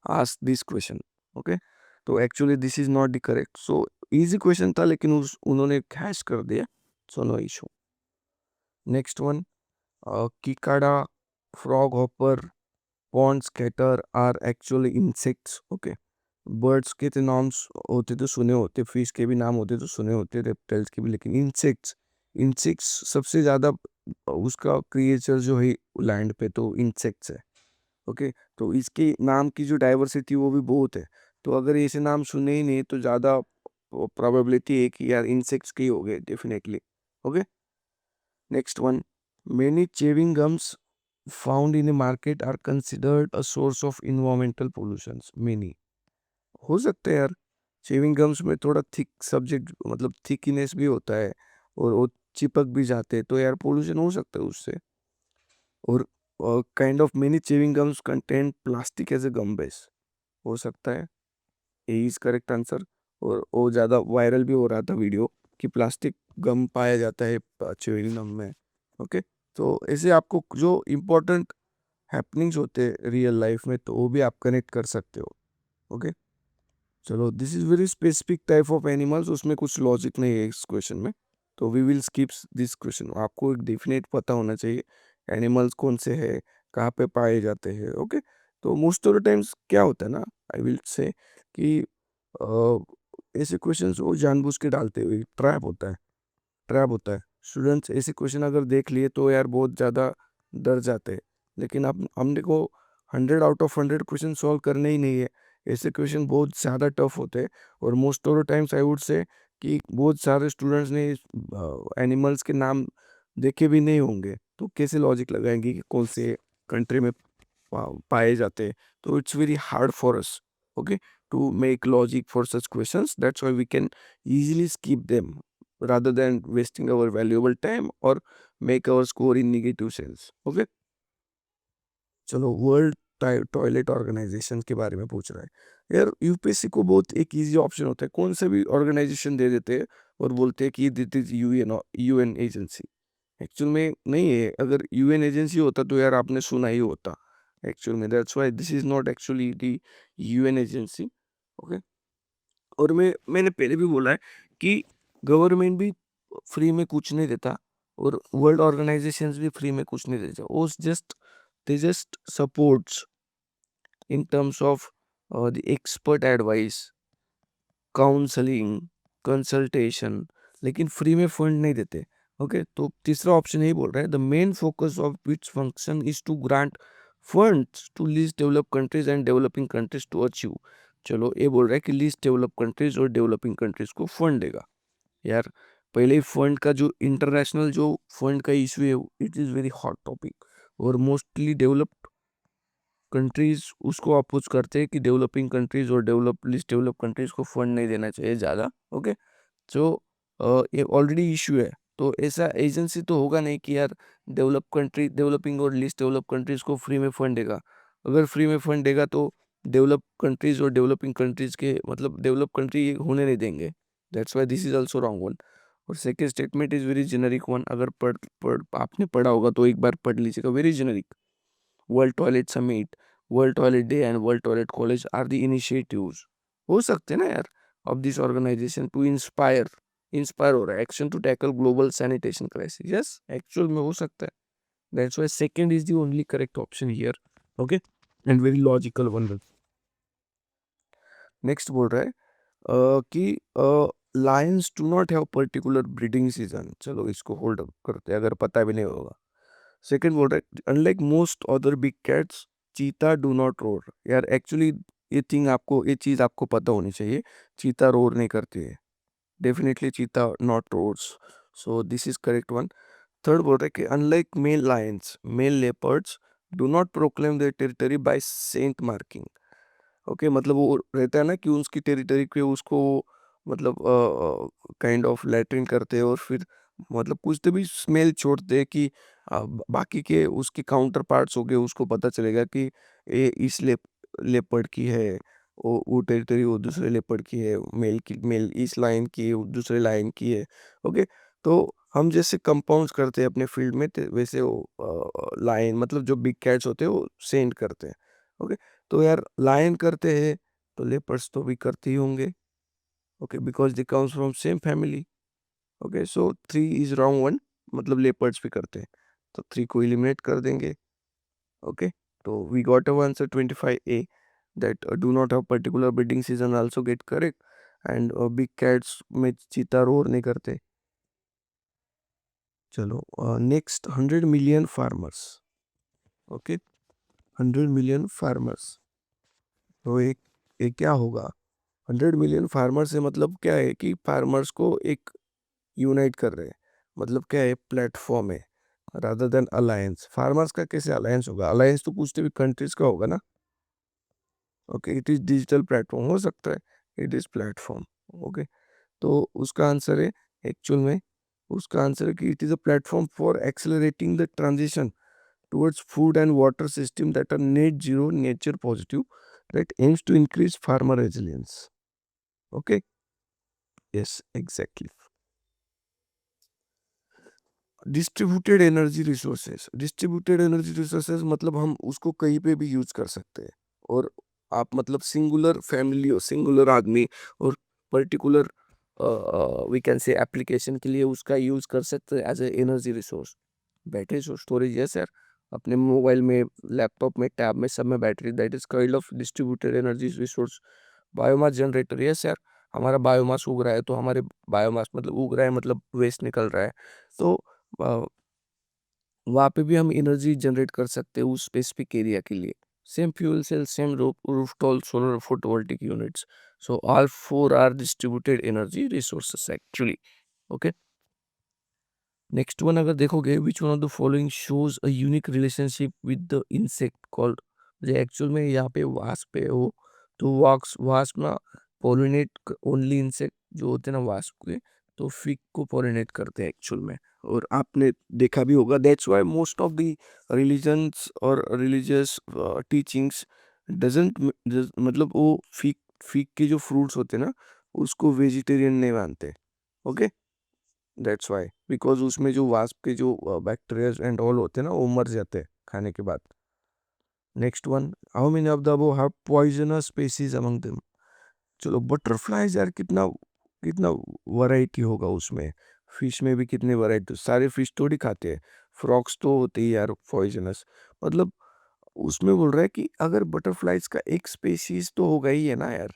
ask this question. Okay, तो actually this is not the correct. So easy question था, लेकिन उन्होंने कैश कर दिया, so no issue. Next one, cicada, frog hopper, pond skater are actually insects. Okay, birds के तो नाम्स होते तो सुने होते, फिश के भी नाम होते तो सुने होते, रेप्टाइल्स के भी, लेकिन इंसेक्ट्स, इंसेक्ट्स सबसे ज़्यादा उसका क्रिएचर जो है लैंड पे, तो इंसेक्ट्स है। ओके, तो इसके नाम की जो डाइवर्सिटी वो भी बहुत है। तो अगर ऐसे नाम सुने ही नहीं तो ज़्यादा प्रोबेबिलिटी है कि यार इंसेक्ट्स के ही हो गए definitely. Okay, next one, many chewing gums found in the market are considered a source of environmental pollutions. Many हो सकते हैं यार, चेविंग गम्स में थोड़ा थिक सब्जेक्ट, मतलब थिकनेस भी होता है, और वो चिपक भी जाते हैं, तो यार पोल्यूशन हो सकता है उससे। और kind of many chewing gums contain plastic as a gum base, हो सकता है, यही इज करेक्ट आंसर। और वो ज़्यादा वायरल भी हो रहा था वीडियो कि प्लास्टिक गम पाया जाता है च्युइंग गम में। ओके, तो ऐसे आपको जो इम्पोर्टेंट हैपनिंग्स होते हैं रियल लाइफ में, तो वो भी आप कनेक्ट कर सकते हो। ओके, चलो, this is very specific type of animals, उसमें कुछ लॉजिक नहीं है इस क्वेश्चन में, तो we will skip this question. आपको एक डेफिनेट पता होना चाहिए एनिमल्स कौन से हैं, कहाँ पे पाए जाते हैं। ओके, तो मोस्ट ऑफ द टाइम्स क्या होता है ना, आई विल से कि ऐसे क्वेश्चंस वो जानबूझ के डालते हुए, ट्रैप होता है। स्टूडेंट्स ऐसे क्वेश्चन अगर देख लिए तो यार बहुत ज़्यादा डर जाते हैं, लेकिन अब हमने को 100 आउट ऑफ 100 क्वेश्चन सॉल्व करने ही नहीं है। ऐसे क्वेश्चन बहुत ज़्यादा टफ होते हैं, और most of the times I would say कि बहुत सारे स्टूडेंट्स ने एनिमल्स के नाम देखे भी नहीं होंगे, तो कैसे लॉजिक लगाएंगे कि कौन से कंट्री में पाए जाते हैं। तो it's very hard for us, okay, to make logic for such questions, that's why we can easily skip them rather than wasting our valuable time or make our score in negative sense. Okay, चलो, world toilet organisation के बारे में पूछ रहा है यार। UPSC को बहुत एक इजी ऑप्शन होता है, कौन सा भी ऑर्गेनाइजेशन दे देते हैं और बोलते हैं कि this is UN agency. Actual में नहीं है, अगर यूएन एजेंसी होता तो यार आपने सुना ही होता एक्चुअल में, that's why this is not actually the UN agency. Okay, और मैंने पहले भी बोला है कि गवर्नमेंट भी फ्री में कुछ नहीं देता, और वर्ल्ड ऑर्गेनाइजेशंस भी फ्री में कुछ नहीं देता, वो just they just supports in terms of the expert advice, counselling, consultation, लेकिन फ्री में फंड नहीं देते। ओके, तो तीसरा ऑप्शन यही बोल रहा है, the main focus of which function is to grant funds to least develop countries and developing countries to achieve. चलो, ये बोल रहा है कि लीस्ट डेवलप कंट्रीज और डेवलपिंग कंट्रीज को फंड देगा। यार, पहले ही फंड का जो इंटरनेशनल जो फंड का इशू है, it is very hot topic, और मोस्टली डेवलप्ड कंट्रीज उसको अपोज करते हैं कि डेवलपिंग कंट्रीज और लिस्ट डेवलप कंट्रीज को फंड नहीं देना चाहिए ज़्यादा। ओके, जो ये ऑलरेडी इशू है, तो ऐसा एजेंसी तो होगा नहीं कि यार डेवलपिंग और लीस्ट डेवलप कंट्रीज को फ्री में फंड देगा। अगर फ्री में फंड देगा तो डेवलप कंट्रीज और डेवलपिंग कंट्रीज के मतलब डेवलप कंट्री होने नहीं देंगे। That's why this is also wrong one. और second statement is very generic one. अगर आपने पढ़ा होगा तो एक बार पढ़ लीजिएगा, very generic. World toilet summit, world toilet day and world toilet college are the initiatives, हो सकते हैं ना यार, of this organisation to inspire हो रहा है action to tackle global sanitation crisis. Yes, actual में हो सकता है। That's why second is the only correct option here. Okay, and very logical one. Next बोल रहा है कि lions do not have particular breeding season. चलो इसको होल्ड अप करते हैं अगर पता भी नहीं होगा। सेकंड बोल रहा है unlike most other big cats चीता डू नॉट रोर। यार एक्चुअली ये चीज आपको पता होनी चाहिए, चीता रोर नहीं करती है। Definitely cheetah not roars, so this is correct one. Third बोल रहा है कि unlike male lions male leopards do not proclaim their territory by scent marking. Okay, मतलब वो रहता है ना कि उसकी टेरिटरी पे उसको मतलब काइंड ऑफ लैट्रिन करते हैं और फिर मतलब कुछ तो भी स्मेल छोड़ते हैं कि बाकी के उसके काउंटर पार्ट्स हो गए उसको पता चलेगा कि ये इस लेपर्ड की है, वो टेरिटरी वो दूसरे लेपर्ड की है, मेल इस लाइन की है, वो दूसरे लाइन की है। ओके, तो हम जैसे कंपाउंड्स करते हैं अपने फील्ड में वैसे वो लाइन मतलब जो बिग कैट्स होते हैं वो सेंड करते हैं। ओके, तो यार लायन करते हैं तो लेपर्ड्स तो भी करते ही होंगे। Okay, because they comes from same family. Okay, so three is wrong one, मतलब लेपर्ड्स भी करते हैं, तो थ्री को एलिमिनेट कर देंगे। ओके, तो we got a answer 25A that do not have particular breeding season also get correct. And big cats में चीता रोर नहीं करते। चलो next 100 million farmers. Okay, 100 million farmers, तो एक क्या होगा? 100 मिलियन फार्मर से मतलब क्या है कि फार्मर्स को एक यूनाइट कर रहे हैं, मतलब क्या है, प्लेटफॉर्म है रादर देन अलायंस। फार्मर्स का कैसे अलायंस होगा? अलायंस तो कुछ भी कंट्रीज का होगा ना। Okay, it is digital platform हो सकता है, इट इज प्लेटफॉर्म। ओके, तो उसका आंसर है एक्चुअल में, उसका आंसर है कि it is a platform for accelerating the transition towards food and water system that are net zero nature positive, that aims to increase farmer resilience. Okay, yes, exactly. Distributed energy resources मतलब हम उसको कहीं पे भी use कर सकते हैं। और आप मतलब सिंगुलर फैमिली और सिंगुलर आदमी और particular we can say application के लिए उसका यूज कर सकते हैं as a energy resource. Battery storage, yes sir, अपने मोबाइल में, लैपटॉप में, टैब में, सब में battery, that is kind of distributed energy resource. Biomass generator, yes sir, हमारा बायोमास उग रहा है तो हमारे बायोमास मतलब उग रहा है मतलब वेस्ट निकल रहा है, तो वहाँ पे भी हम एनर्जी जनरेट कर सकते हैं उस स्पेसिफिक एरिया के लिए। Same fuel cell, same rooftop solar photovoltaic units, so all four are distributed energy resources actually. Okay, next one अगर देखोगे, which one of the following shows a unique relationship with the insect called. जो एक्चुअल में यहाँ पे wasp है वो, तो वास्प ना पोलिनेट ओनली इंसेक्ट जो होते हैं ना वास्प के, तो फिग को पोलिनेट करते हैं एक्चुअल में। और आपने देखा भी होगा, that's why most of the religions और रिलीजियस टीचिंग्स डजंट मतलब वो फिग फिग के जो फ्रूट्स होते हैं ना उसको वेजिटेरियन नहीं मानते। ओके, दैट्स वाई, बिकॉज उसमें जो वास्प के जो बैक्टीरिया एंड ऑल होते हैं ना वो मर जाते हैं खाने के बाद। Next one, how many of the above have poisonous species among them. चलो बटरफ्लाइज यार, कितना कितना वैरायटी होगा उसमें। फिश में भी कितनी वैरायटी, सारे फिश थोड़ी खाते हैं। फ्रॉक्स तो होते ही यार पॉइजनस, मतलब उसमें बोल रहा है कि अगर बटरफ्लाइज का एक स्पेसीज तो होगा ही है ना यार,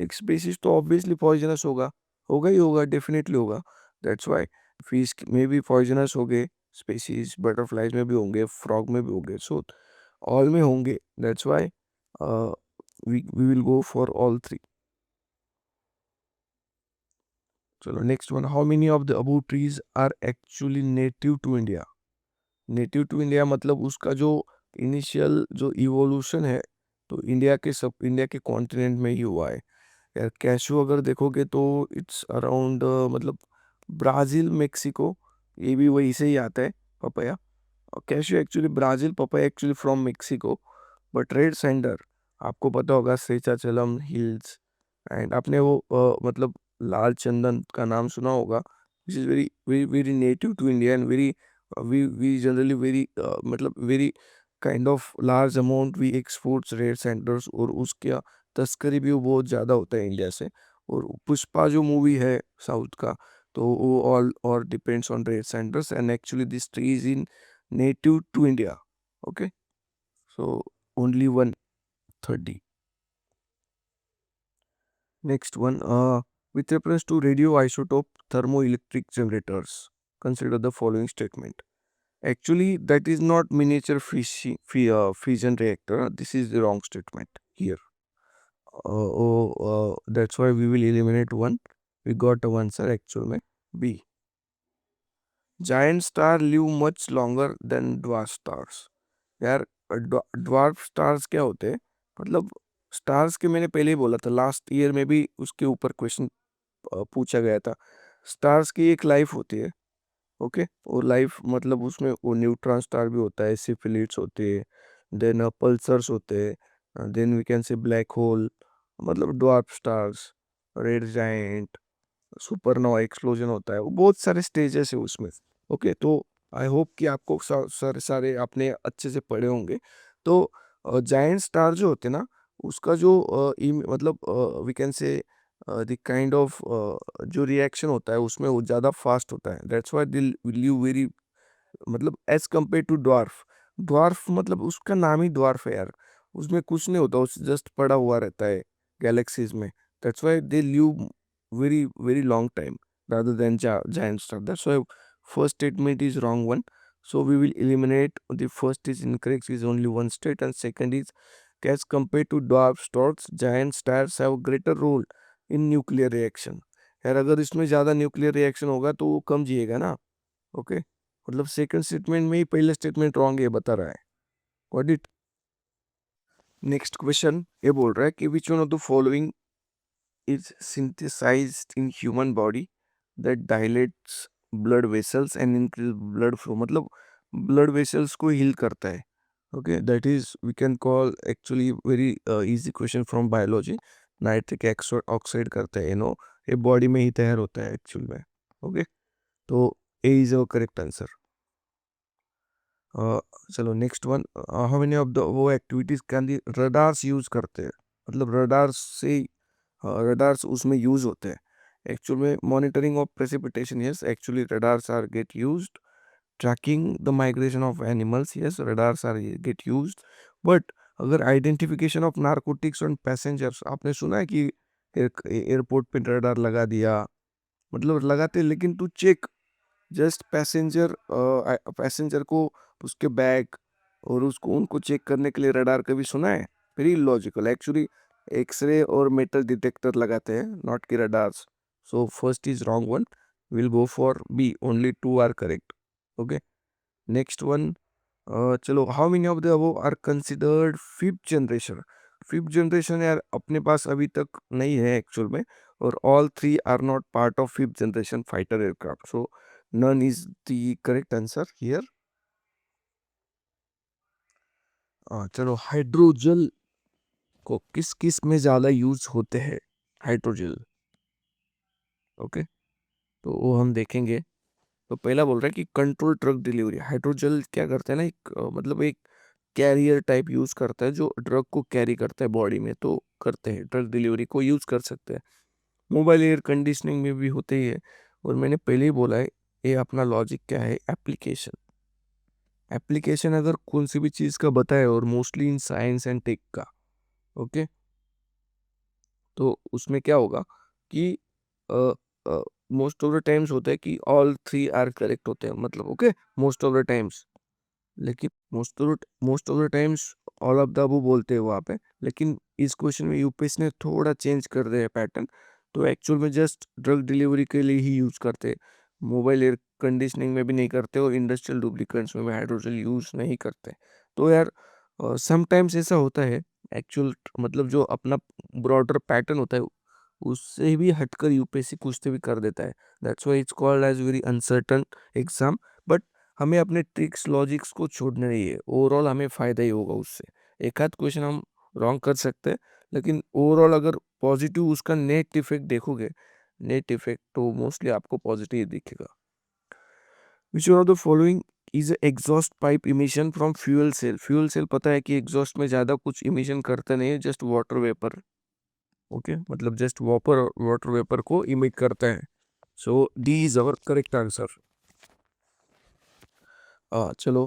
एक स्पेसीज तो ऑब्वियसली पॉइजनस होगा ही होगा, डेफिनेटली होगा। दैट्स वाई फिश में भी पॉइजनस होंगे स्पेसीज, बटरफ्लाइज में भी होंगे, फ्रॉग में भी होंगे, सो ऑल में होंगे। That's why we will go for all three. चलो next one, how many of the above trees are actually native to India. Native to India मतलब उसका जो इनिशियल जो इवोल्यूशन है तो इंडिया के कॉन्टिनेंट में ही हुआ है यार। कैशू अगर देखोगे तो इट्स अराउंड मतलब ब्राज़ील, मेक्सिको, ये भी वहीं से ही आता है papaya. Cashew actually Brazil, papaya actually from Mexico. But red sander आपको पता होगा, सेचाचलम हिल्स, एंड आपने वो मतलब लाल चंदन का नाम सुना होगा, which is very very very native to India and very we generally very मतलब very kind of large amount we exports red sanders, और उसका तस्करी भी वो बहुत ज़्यादा होता है इंडिया से। और पुष्पा जो मूवी है साउथ का, तो वो ऑल और depends on red sanders and actually this tree is in native to India. Okay, so only 130. Next one, with reference to radioisotope thermoelectric generators, consider the following statement. Actually, that is not miniature fission reactor. This is the wrong statement here. That's why we will eliminate one. We got a answer actual में B. Giant star live much longer than dwarf stars. यार dwarf stars क्या होते हैं, मतलब stars के मैंने पहले ही बोला था, लास्ट ईयर में भी उसके ऊपर क्वेश्चन पूछा गया था। स्टार्स की एक लाइफ होती है, ओके, और लाइफ मतलब उसमें वो न्यूट्रॉन स्टार भी होता है, सिफिलिट्स होते हैं, देन पल्सर्स होते हैं, then we can say black hole, मतलब dwarf stars, red giant, supernova explosion होता है, वो बहुत सारे स्टेजेस है उसमें। ओके, तो आई होप कि आपको सारे सारे आपने अच्छे से पढ़े होंगे। तो जायंट स्टार जो होते हैं ना, उसका जो मतलब we can say the kind of जो रिएक्शन होता है उसमें वो ज़्यादा फास्ट होता है। That's why they live very, मतलब as compare to dwarf. Dwarf मतलब उसका नाम ही ड्वार्फ है यार, उसमें कुछ नहीं होता, उस जस्ट पड़ा हुआ रहता है गैलेक्सीज में। That's why they live very very long time rather than giant star. That's why first statement is wrong one. So we will eliminate the first is incorrect, is only one state, and second is as compared to dwarf stars, giant stars have greater role in nuclear reaction. यार अगर इसमें ज़्यादा nuclear reaction होगा तो वो कम जिएगा ना। Okay, मतलब second statement में ही पहले स्टेटमेंट रॉन्ग है बता रहा है। What it. नेक्स्ट क्वेश्चन ये बोल रहा है कि which one of the following is synthesized in human body that dilates blood vessels and increase blood flow, मतलब blood vessels को heal करता है। okay, that is we can call actually very easy question from biology, nitric oxide करता है, ये body में ही तैयार होता है एक्चुअल में। ओके, तो A is a correct answer. चलो next one, how many of the वो activities can the radars use करते हैं, मतलब रडार्स से रडार्स उसमें यूज होते हैं एक्चुअल में। Monitoring of precipitation, yes actually radars are get used. Tracking the migration of animals, yes radars are get used. But अगर identification of narcotics on passengers, आपने सुना है कि एयरपोर्ट पे रडार लगा दिया, मतलब लगाते लेकिन टू चेक जस्ट पैसेंजर को उसके बैग और उसको उनको चेक करने के लिए रडार, कभी सुना है? वेरी लॉजिकल एक्चुअली, एक्सरे और मेटल डिटेक्टर लगाते हैं, नॉट की radars. So first is wrong one, will go for B, only two are correct. Okay, next one, चलो how many of the above are considered fifth generation. Fifth generation यार अपने पास अभी तक नहीं है एक्चुअल में, और all three are not part of fifth generation fighter aircraft, so none is the correct answer here. चलो हाइड्रोजल को किस किस में ज़्यादा यूज होते हैं, हाइड्रोजल। ओके, तो वो हम देखेंगे। तो पहला बोल रहा है कि कंट्रोल ड्रग डिलीवरी, हाइड्रोजल क्या करता है ना, एक मतलब एक कैरियर टाइप यूज करता है जो ड्रग को कैरी करता है बॉडी में, तो करते हैं ड्रग डिलीवरी को यूज कर सकते हैं। मोबाइल एयर कंडीशनिंग में भी होते ही है। और मैंने पहले ही बोला है, ये अपना लॉजिक क्या है, एप्लीकेशन। एप्लीकेशन अगर कौन सी भी चीज़ का बताए, और mostly in science and tech का, ओके, तो उसमें क्या होगा कि मोस्ट ऑफ द टाइम्स होता है कि ऑल थ्री आर करेक्ट होते हैं, मतलब okay, most of the times. लेकिन most of the times all of the above बोलते हैं वहाँ पे, लेकिन इस क्वेश्चन में यूपीएससी ने थोड़ा चेंज कर दिया है पैटर्न। तो एक्चुअल में जस्ट ड्रग डिलीवरी के लिए ही यूज़ करते हैं, मोबाइल एयर कंडीशनिंग में भी नहीं करते, और इंडस्ट्रियल लुब्रिकेंट्स में भी हाइड्रोजल यूज़ नहीं करते। तो यार समटाइम्स ऐसा होता है, एक्चुअल मतलब जो अपना ब्रॉडर पैटर्न होता है उससे भी हटकर यूपीएससी कुछ तो भी कर देता है। That's why it's called as very uncertain exam. But हमें अपने ट्रिक्स लॉजिक्स को छोड़ना नहीं है, ओवरऑल हमें फ़ायदा ही होगा उससे। एक आध क्वेश्चन हम रॉन्ग कर सकते हैं, लेकिन ओवरऑल अगर पॉजिटिव उसका नेट इफेक्ट देखोगे, नेट इफेक्ट तो मोस्टली आपको पॉजिटिव ही दिखेगा। Which one of the following is exhaust pipe emission from fuel cell? Fuel cell पता है कि एग्जॉस्ट में ज़्यादा कुछ इमिशन करता नहीं है, जस्ट वाटर वेपर। ओके, मतलब जस्ट वाटर वाटर वेपर को इमिट करता है। So D is our correct answer. चलो,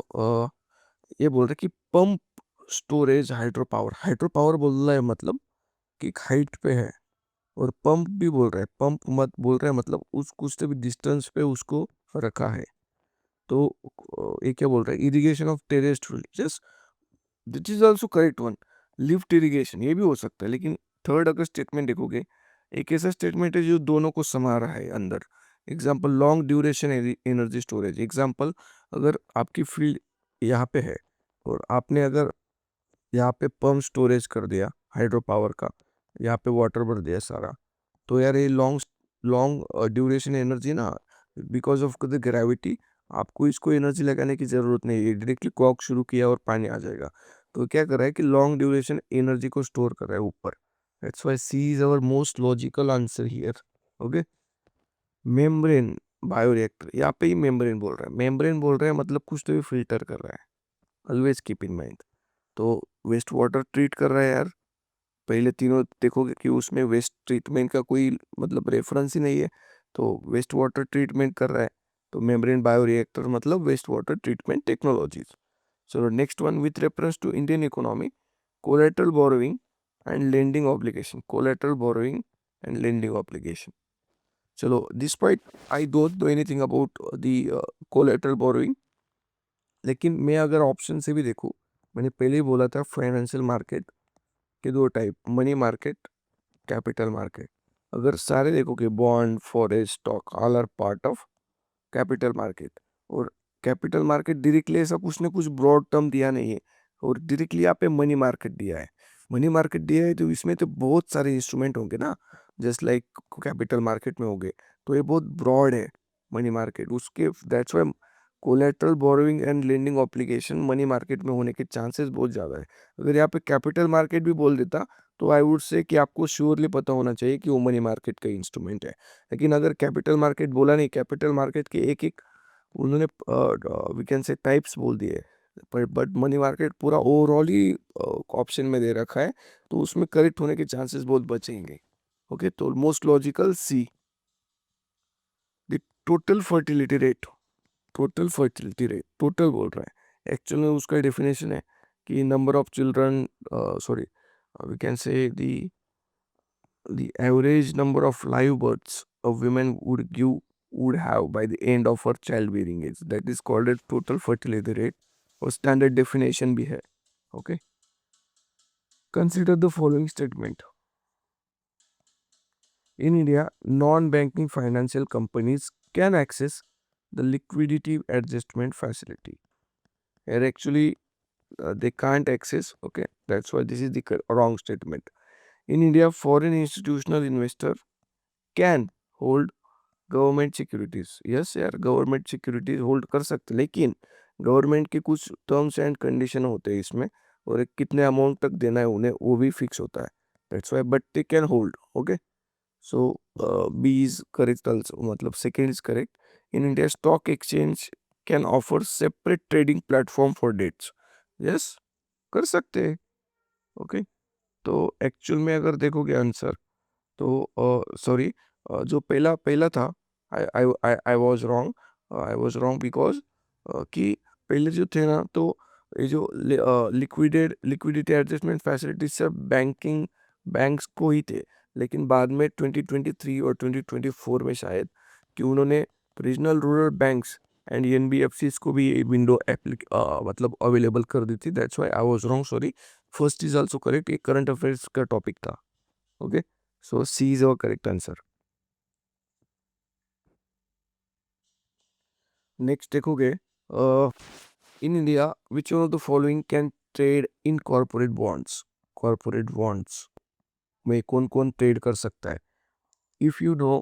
ये बोल रहे कि pump storage hydro power. Hydro power बोल रहा है मतलब कि हाइट पे है, और पंप भी बोल रहा है, पंप मत बोल रहा है मतलब उस कुछ तो भी डिस्टेंस पे उसको रखा है। तो ये क्या बोल रहा है, irrigation of terraced villages, this is also correct one. Lift irrigation ये भी हो सकता है, लेकिन थर्ड अगर स्टेटमेंट देखोगे, एक ऐसा स्टेटमेंट है जो दोनों को समा रहा है अंदर। Example long duration energy storage. Example, अगर आपकी फील्ड यहाँ पे है और आपने अगर यहाँ पे पंप स्टोरेज कर दिया हाइड्रो पावर का, यहाँ पे वाटर भर दिया सारा, तो यार ये लॉन्ग लॉन्ग ड्यूरेशन एनर्जी ना, बिकॉज ऑफ द ग्रेविटी आपको इसको एनर्जी लगाने की ज़रूरत नहीं है, डायरेक्टली कॉक शुरू किया और पानी आ जाएगा। तो क्या कर रहा है कि लॉन्ग ड्यूरेशन एनर्जी को स्टोर कर रहा है ऊपर। That's why C is our most logical answer here. Okay, membrane bioreactor, यहाँ पे ही मेम्ब्रेन बोल रहा है, मेम्ब्रेन बोल रहा है मतलब कुछ तो भी फिल्टर कर रहा है। Always keep in mind. तो वेस्ट वाटर ट्रीट कर रहा है यार, पहले तीनों देखोगे कि उसमें वेस्ट ट्रीटमेंट का कोई मतलब रेफरेंस ही नहीं है, तो वेस्ट वाटर ट्रीटमेंट कर रहा है। तो मेम्ब्रेन बायोरिएक्टर मतलब वेस्ट वाटर ट्रीटमेंट टेक्नोलॉजीज। चलो next one, with reference to Indian economy, collateral borrowing and lending obligation. Collateral borrowing and lending obligation. चलो, despite I don't know anything about the collateral borrowing, लेकिन मैं अगर option से भी देखूँ, मैंने पहले ही बोला था फाइनेंशियल मार्केट के दो type, money market, capital market. अगर सारे देखोगे, bond forest stock all are part of capital market. और कैपिटल मार्केट डायरेक्टली ऐसा कुछ ना कुछ ब्रॉड टर्म दिया नहीं है, और डायरेक्टली यहाँ पे मनी मार्केट दिया है। मनी मार्केट दिया है तो इसमें तो बहुत सारे इंस्ट्रूमेंट होंगे ना, जस्ट लाइक कैपिटल मार्केट में होंगे। तो ये बहुत ब्रॉड है मनी मार्केट उसके। That's why collateral borrowing and lending obligation money market में होने के चांसेस बहुत ज़्यादा है। अगर यहाँ पे कैपिटल मार्केट भी बोल देता तो आई वुड से कि आपको श्योरली पता होना चाहिए कि वो मनी मार्केट का इंस्ट्रूमेंट है। लेकिन अगर कैपिटल मार्केट बोला नहीं, कैपिटल मार्केट के एक एक उन्होंने वी कैन से टाइप्स बोल दिए, पर बट मनी मार्केट पूरा ओवरऑल ही ऑप्शन में दे रखा है, तो उसमें करेक्ट होने के चांसेस बहुत बचेंगे। ओके, तो most logical C. The total fertility rate, total fertility rate total बोल रहा है, एक्चुअल में उसका डेफिनेशन है कि number of children, sorry, we can say the average number of live births a woman would have by the end of her childbearing age, that is called a total fertility rate, और standard definition भी है। okay, consider the following statement. In India, non-banking financial companies can access the liquidity adjustment facility. Here actually they can't access. Okay, that's why this is the wrong statement. In India, foreign institutional investor can hold government securities. Yes यार, government securities hold कर सकते, लेकिन government के कुछ terms and condition होते हैं इसमें, और एक कितने अमाउंट तक देना है उन्हें वो भी फिक्स होता है। That's why but they can hold. Okay, so B is correct also, मतलब second is correct. In India stock exchange can offer separate trading platform for debts. Yes, कर सकते हैं। ओके, तो एक्चुअल में अगर देखोगे आंसर, तो सॉरी, जो पहला पहला था, I I I was wrong. I was wrong because कि पहले जो थे ना, तो ये जो लिक्विडिटी एडजस्टमेंट फैसिलिटी सब बैंकिंग बैंक्स को ही थे, लेकिन बाद में 2023 और 2024 में शायद कि उन्होंने regional rural banks and NBFCs को भी ये विंडो मतलब अवेलेबल कर दी थी। That's why I was wrong, sorry. First is also correct, ये करंट अफेयर्स का टॉपिक था। Okay, so C is our correct answer. Next देखोगे, in India which one of the following can trade in corporate bonds? Corporate bonds में कौन कौन trade कर सकता है? इफ यू नो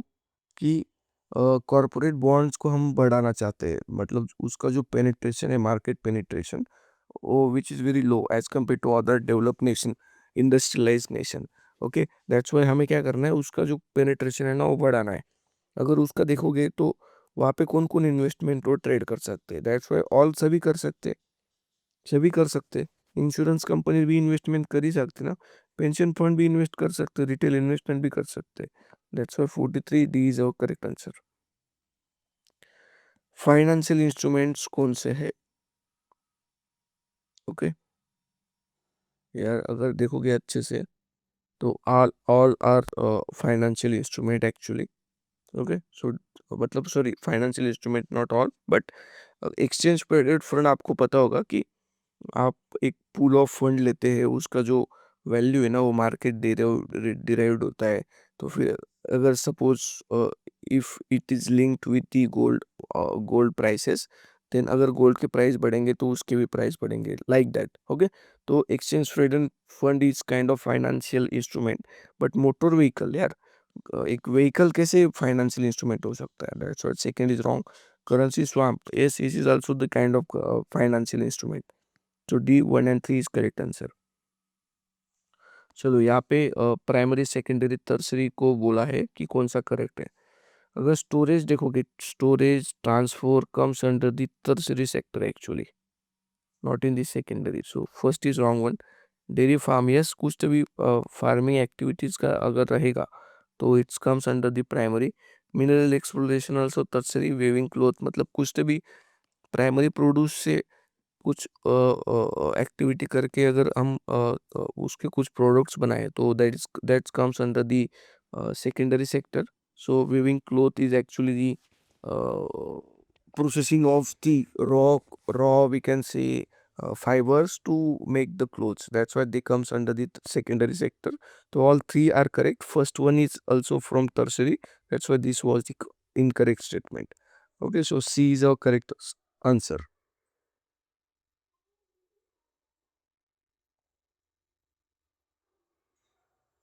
कि कॉर्पोरेट बॉन्ड्स को हम बढ़ाना चाहते हैं, मतलब उसका जो पेनिट्रेशन है, मार्केट पेनिट्रेशन, वो which is very low as compare to other develop nation, industrialise nation. Okay, that's why हमें क्या करना है, उसका जो पेनिट्रेशन है ना वो बढ़ाना है। अगर उसका देखोगे तो वहाँ पे कौन कौन इन्वेस्टमेंट और ट्रेड कर सकते हैं, दैट्स वाई ऑल सभी कर सकते हैं, सभी कर सकते हैं। इंश्योरेंस कंपनी भी इन्वेस्टमेंट कर ही सकते ना, पेंशन फंड भी इन्वेस्ट कर सकते, रिटेल इन्वेस्टमेंट भी कर सकते। That's why 43 D is our correct answer. Financial instruments कौन से है? ओके यार, अगर देखोगे अच्छे से तो all are financial instrument actually. Okay, so मतलब sorry, financial instrument not all, but exchange traded fund आपको पता होगा कि आप एक पूल ऑफ फंड लेते हैं, उसका जो वैल्यू है ना वो मार्केट डिराइव्ड होता है। तो फिर अगर suppose if it is linked with the gold, gold prices, then अगर गोल्ड के प्राइस बढ़ेंगे तो उसके भी प्राइस बढ़ेंगे, लाइक दैट। ओके, तो exchange traded fund is kind of financial instrument. But motor vehicle यार, एक व्हीकल कैसे फाइनेंशियल इंस्ट्रूमेंट हो सकता है? That's what second is wrong. Currency swap, yes, this is also the kind of financial instrument. तो D 1 and 3 इज correct answer. चलो यहाँ पे प्राइमरी सेकेंडरी टर्सरी को बोला है कि कौन सा करेक्ट है। अगर स्टोरेज देखोगे, storage transfer comes under the tertiary sector actually, not in the secondary, so first is wrong one. Dairy farm, yes, कुछ तो भी फार्मिंग एक्टिविटीज का अगर रहेगा तो it's comes under the primary. Mineral exploration also tertiary. Weaving cloth, मतलब कुछ तो भी प्राइमरी प्रोड्यूस से कुछ एक्टिविटी करके अगर हम उसके कुछ प्रोडक्ट्स बनाए तो that's comes under the secondary sector. So weaving cloth is actually the processing of the raw we can say fibers to make the clothes, that's why they comes under the secondary sector. So all three are correct. First one is also from tertiary, that's why this was the incorrect statement. Okay, so C is our correct answer.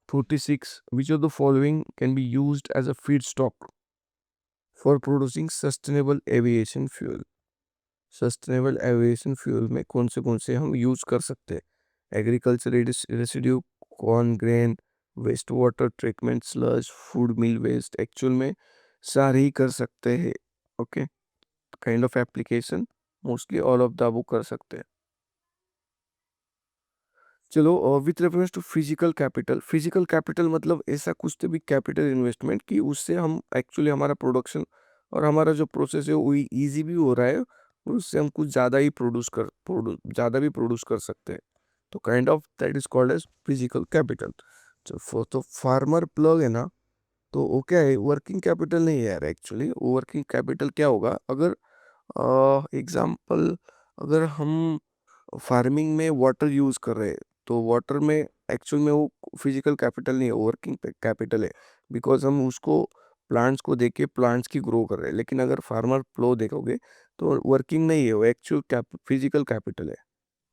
46. Which of the following can be used as a feedstock for producing sustainable aviation fuel? Sustainable aviation fuel में कौन से हम use कर सकते हैं? Agriculture residue, corn grain, waste water treatment, sludge, food mill waste, actual में सारे ही कर सकते हैं। Okay, kind of application mostly all of the above कर सकते हैं। चलो, with reference to physical capital, physical capital मतलब ऐसा कुछ तो भी कैपिटल इन्वेस्टमेंट कि उससे हम एक्चुअली हमारा प्रोडक्शन और हमारा जो प्रोसेस है वो इजी भी हो रहा है, और उससे हम कुछ ज़्यादा ही ज़्यादा भी प्रोड्यूस कर सकते हैं। तो kind of that is called as physical capital. तो फार्मर प्लग है ना, तो वो क्या है, वर्किंग कैपिटल नहीं है यार। एक्चुअली वर्किंग कैपिटल क्या होगा, अगर एग्जाम्पल, अगर हम फार्मिंग में वाटर यूज कर रहे हैं तो वाटर में एक्चुअल में वो फिजिकल कैपिटल नहीं है, वर्किंग कैपिटल है। बिकॉज हम उसको प्लांट्स को देके प्लांट्स की ग्रो कर रहे हैं। लेकिन अगर फार्मर फ्लो देखोगे तो वर्किंग नहीं है, वो एक्चुअल फिजिकल कैपिटल है।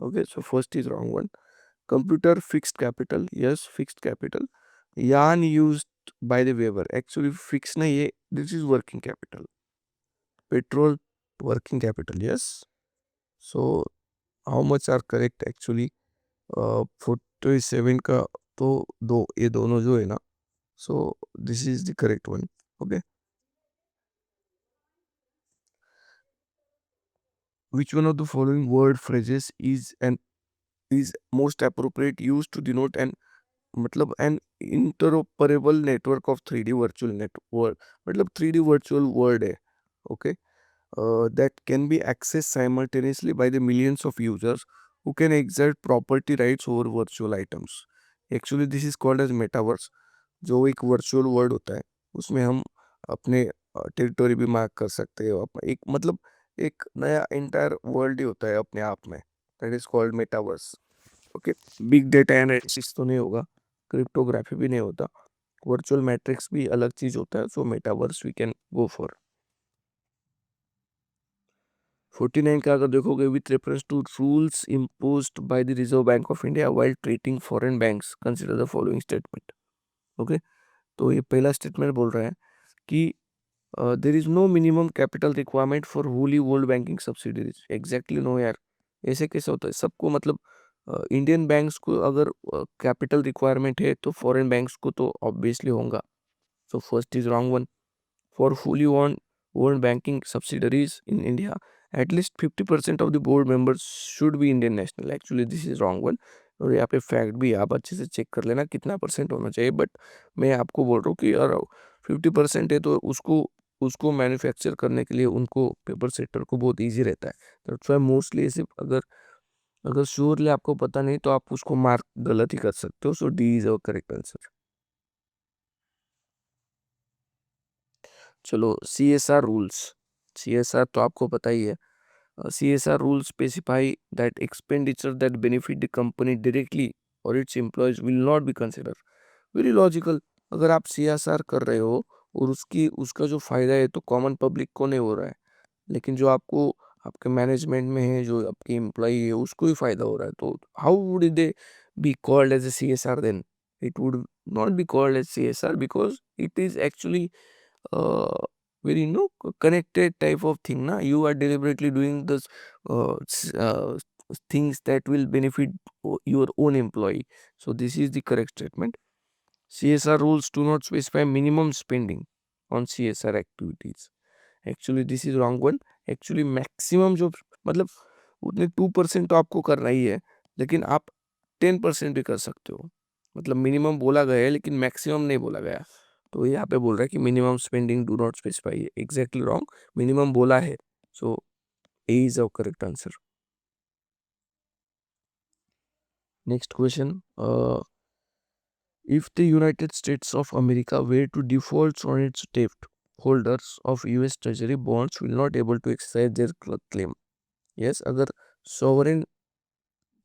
Okay, so first is wrong one. Computer fixed capital, yes fixed capital. Yarn use by the weaver, actually fix नहीं है, this is working capital. Petrol working capital, yes. So how much are correct actually? 47 का तो दो, ये दोनों जो है ना, so this is the correct one. Okay, which one of the following word phrases is most appropriate use to denote an, मतलब an interoperable network of 3D virtual network, मतलब 3D वर्चुअल वर्ल्ड है। Okay, that can be accessed simultaneously by the millions of users who can exert property rights over virtual items. Actually, this is called as metaverse, जो एक virtual world होता है, उसमें हम अपने territory भी mark कर सकते हैं। एक मतलब एक नया इंटायर वर्ल्ड ही होता है अपने आप में, that is called metaverse. Okay, big data analysis तो नहीं होगा, क्रिप्टोग्राफी भी नहीं होता, वर्चुअल मैट्रिक्स भी अलग चीज होता है, so metaverse we can go for. 49 का अगर देखोगे, with reference to rules imposed by the Reserve Bank of India while treating foreign banks consider the following statement. Okay, तो ये पहला स्टेटमेंट बोल रहा है कि there is no minimum capital requirement for wholly world banking subsidiaries. Exactly no यार, ऐसे कैसे होता है? सबको मतलब इंडियन बैंक्स को अगर कैपिटल रिक्वायरमेंट है तो फॉरेन बैंक्स को तो ऑब्वियसली होगा। सो first is wrong one. For fully owned banking subsidiaries in India, at least 50% of the board members should be Indian national. Actually, this is wrong one. और यहाँ पे fact भी आप अच्छे से चेक कर लेना कितना परसेंट होना चाहिए, बट मैं आपको बोल रहा हूँ कि यार 50% है तो उसको उसको मैन्युफैक्चर करने के लिए उनको पेपर सेक्टर को बहुत इजी रहता है। दैट्स व्हाई मोस्टली सिर्फ अगर अगर श्योरली आपको पता नहीं तो आप उसको मार्क गलत ही कर सकते हो। So D is our correct answer. चलो, C S R rules. C S R तो आपको पता ही है। CSR rules specify that expenditure that benefit the company directly or its employees will not be considered. Very logical। अगर आप CSR कर रहे हो और उसकी उसका जो फायदा है तो कॉमन पब्लिक को नहीं हो रहा है, लेकिन जो आपको आपके मैनेजमेंट में है, जो आपके एम्प्लॉई है, उसको ही फायदा हो रहा है, तो how would they be called as a CSR then? It would not be called as CSR because it is actually uh, very connected type of thing na. You are deliberately doing this things that will benefit your own employee. So this is the correct statement. CSR rules do not specify minimum spending on CSR activities. Actually this is wrong one. Actually maximum जो मतलब उतने 2% तो आपको करना ही है, लेकिन आप 10% भी कर सकते हो। मतलब मिनिमम बोला गया है लेकिन मैक्सिमम नहीं बोला गया। तो यहाँ पे बोल रहा है कि minimum spending do not specify. Exactly wrong, minimum बोला है। So A is a correct answer. Next question, if the United States of America were to default on its debt, holders of US Treasury bonds will not able to exercise their claim. Yes, अगर sovereign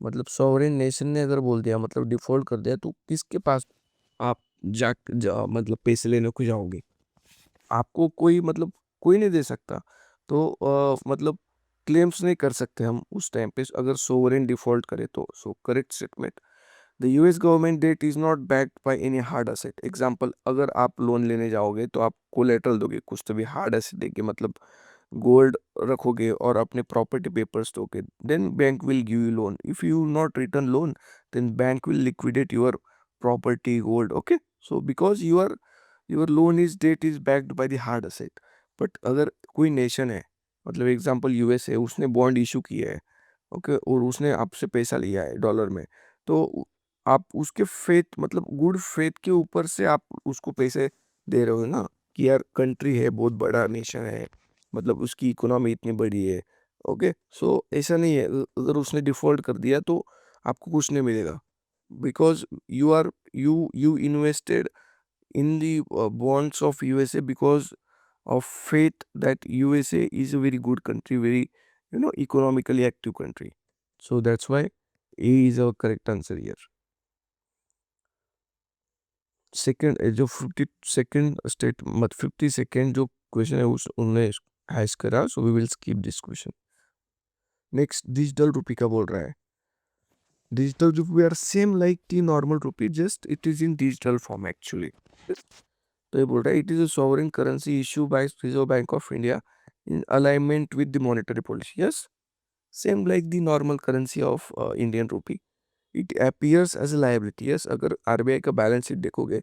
मतलब sovereign nation ने अगर बोल दिया, मतलब default कर दिया, तो किसके पास आप मतलब पैसे लेने को जाओगे? आपको कोई मतलब कोई नहीं दे सकता। तो मतलब क्लेम्स नहीं कर सकते हम उस टाइम पे अगर सोवरेन डिफॉल्ट करे तो। So correct statement. The US government debt is not backed by any hard asset. Example, अगर आप लोन लेने जाओगे तो आप कोलेटरल दोगे, कुछ तो भी हार्ड एसेट देंगे, मतलब गोल्ड रखोगे और अपने प्रॉपर्टी पेपर्स दोगे, then bank will give you loan. If you not return loan, then bank will liquidate your property gold. Okay, so because your loan is debt is backed by the hard asset. But अगर कोई nation है, मतलब example US है, उसने bond issue किया है, okay, और उसने आपसे पैसा लिया है डॉलर में, तो आप उसके फेथ मतलब गुड फेथ के ऊपर से आप उसको पैसे दे रहे हो ना, कि यार कंट्री है, बहुत बड़ा नेशन है, मतलब उसकी इकोनॉमी इतनी बड़ी है। ओके, सो ऐसा नहीं है अगर उसने डिफॉल्ट कर दिया तो आपको कुछ नहीं मिलेगा, because you invested in the bonds of USA because of faith that USA is a very good country, very economically active country. So that's why A is our correct answer here. Second जो 52nd state मत 52nd जो question है उस उनने hash करा, so we will skip this question. Next digital rupee का बोल रहा है। Digital rupee are same like the normal rupee, just it is in digital form actually. तो ये बोल रहा है it is a sovereign currency issue by Reserve Bank of India in alignment with the monetary policy. Yes, same like the normal currency of Indian rupee, it appears as a liability. Yes, अगर RBI का balance sheet देखोगे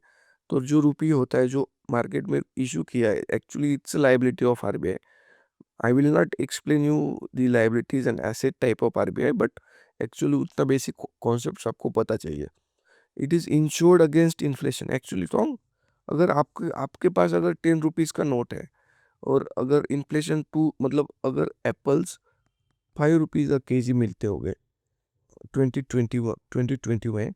तो जो रूपी होता है जो market में इशू किया है, actually it's a liability of RBI. I will not explain you the liabilities and asset type of RBI, but actually उतना बेसिक कॉन्सेप्ट आपको पता चाहिए। It is insured against inflation. Actually wrong. अगर आपके आपके पास अगर 10 रुपीज़ का नोट है और अगर इन्फ्लेशन टू मतलब अगर एप्पल्स 5 रुपीज़ का केजी मिलते हो गए 2020 में,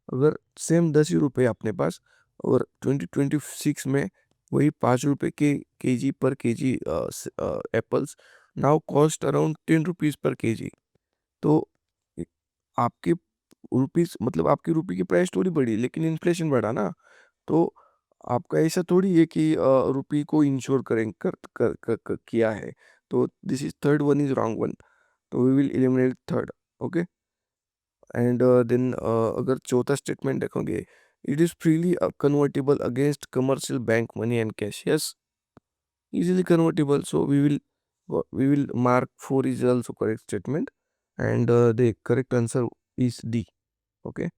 अगर सेम 10 ही रुपये अपने पास, और 2026 में वही 5 रुपये के केजी पर KG apples now cost around 10 rupees पर केजी। तो आपकी रुपीस मतलब आपकी रुपये की प्राइस थोड़ी बढ़ी लेकिन इन्फ्लेशन बढ़ा ना। तो आपका ऐसा थोड़ी है कि रुपये को इंश्योर करें कर, कर, कर, कर किया है तो this is third one is wrong one, तो we will eliminate third. Okay. And then अगर चौथा स्टेटमेंट देखोगे, it is freely convertible against commercial bank money and cash. Yes, easily convertible, so we will mark 4 is also correct statement, and the correct answer is D. Okay.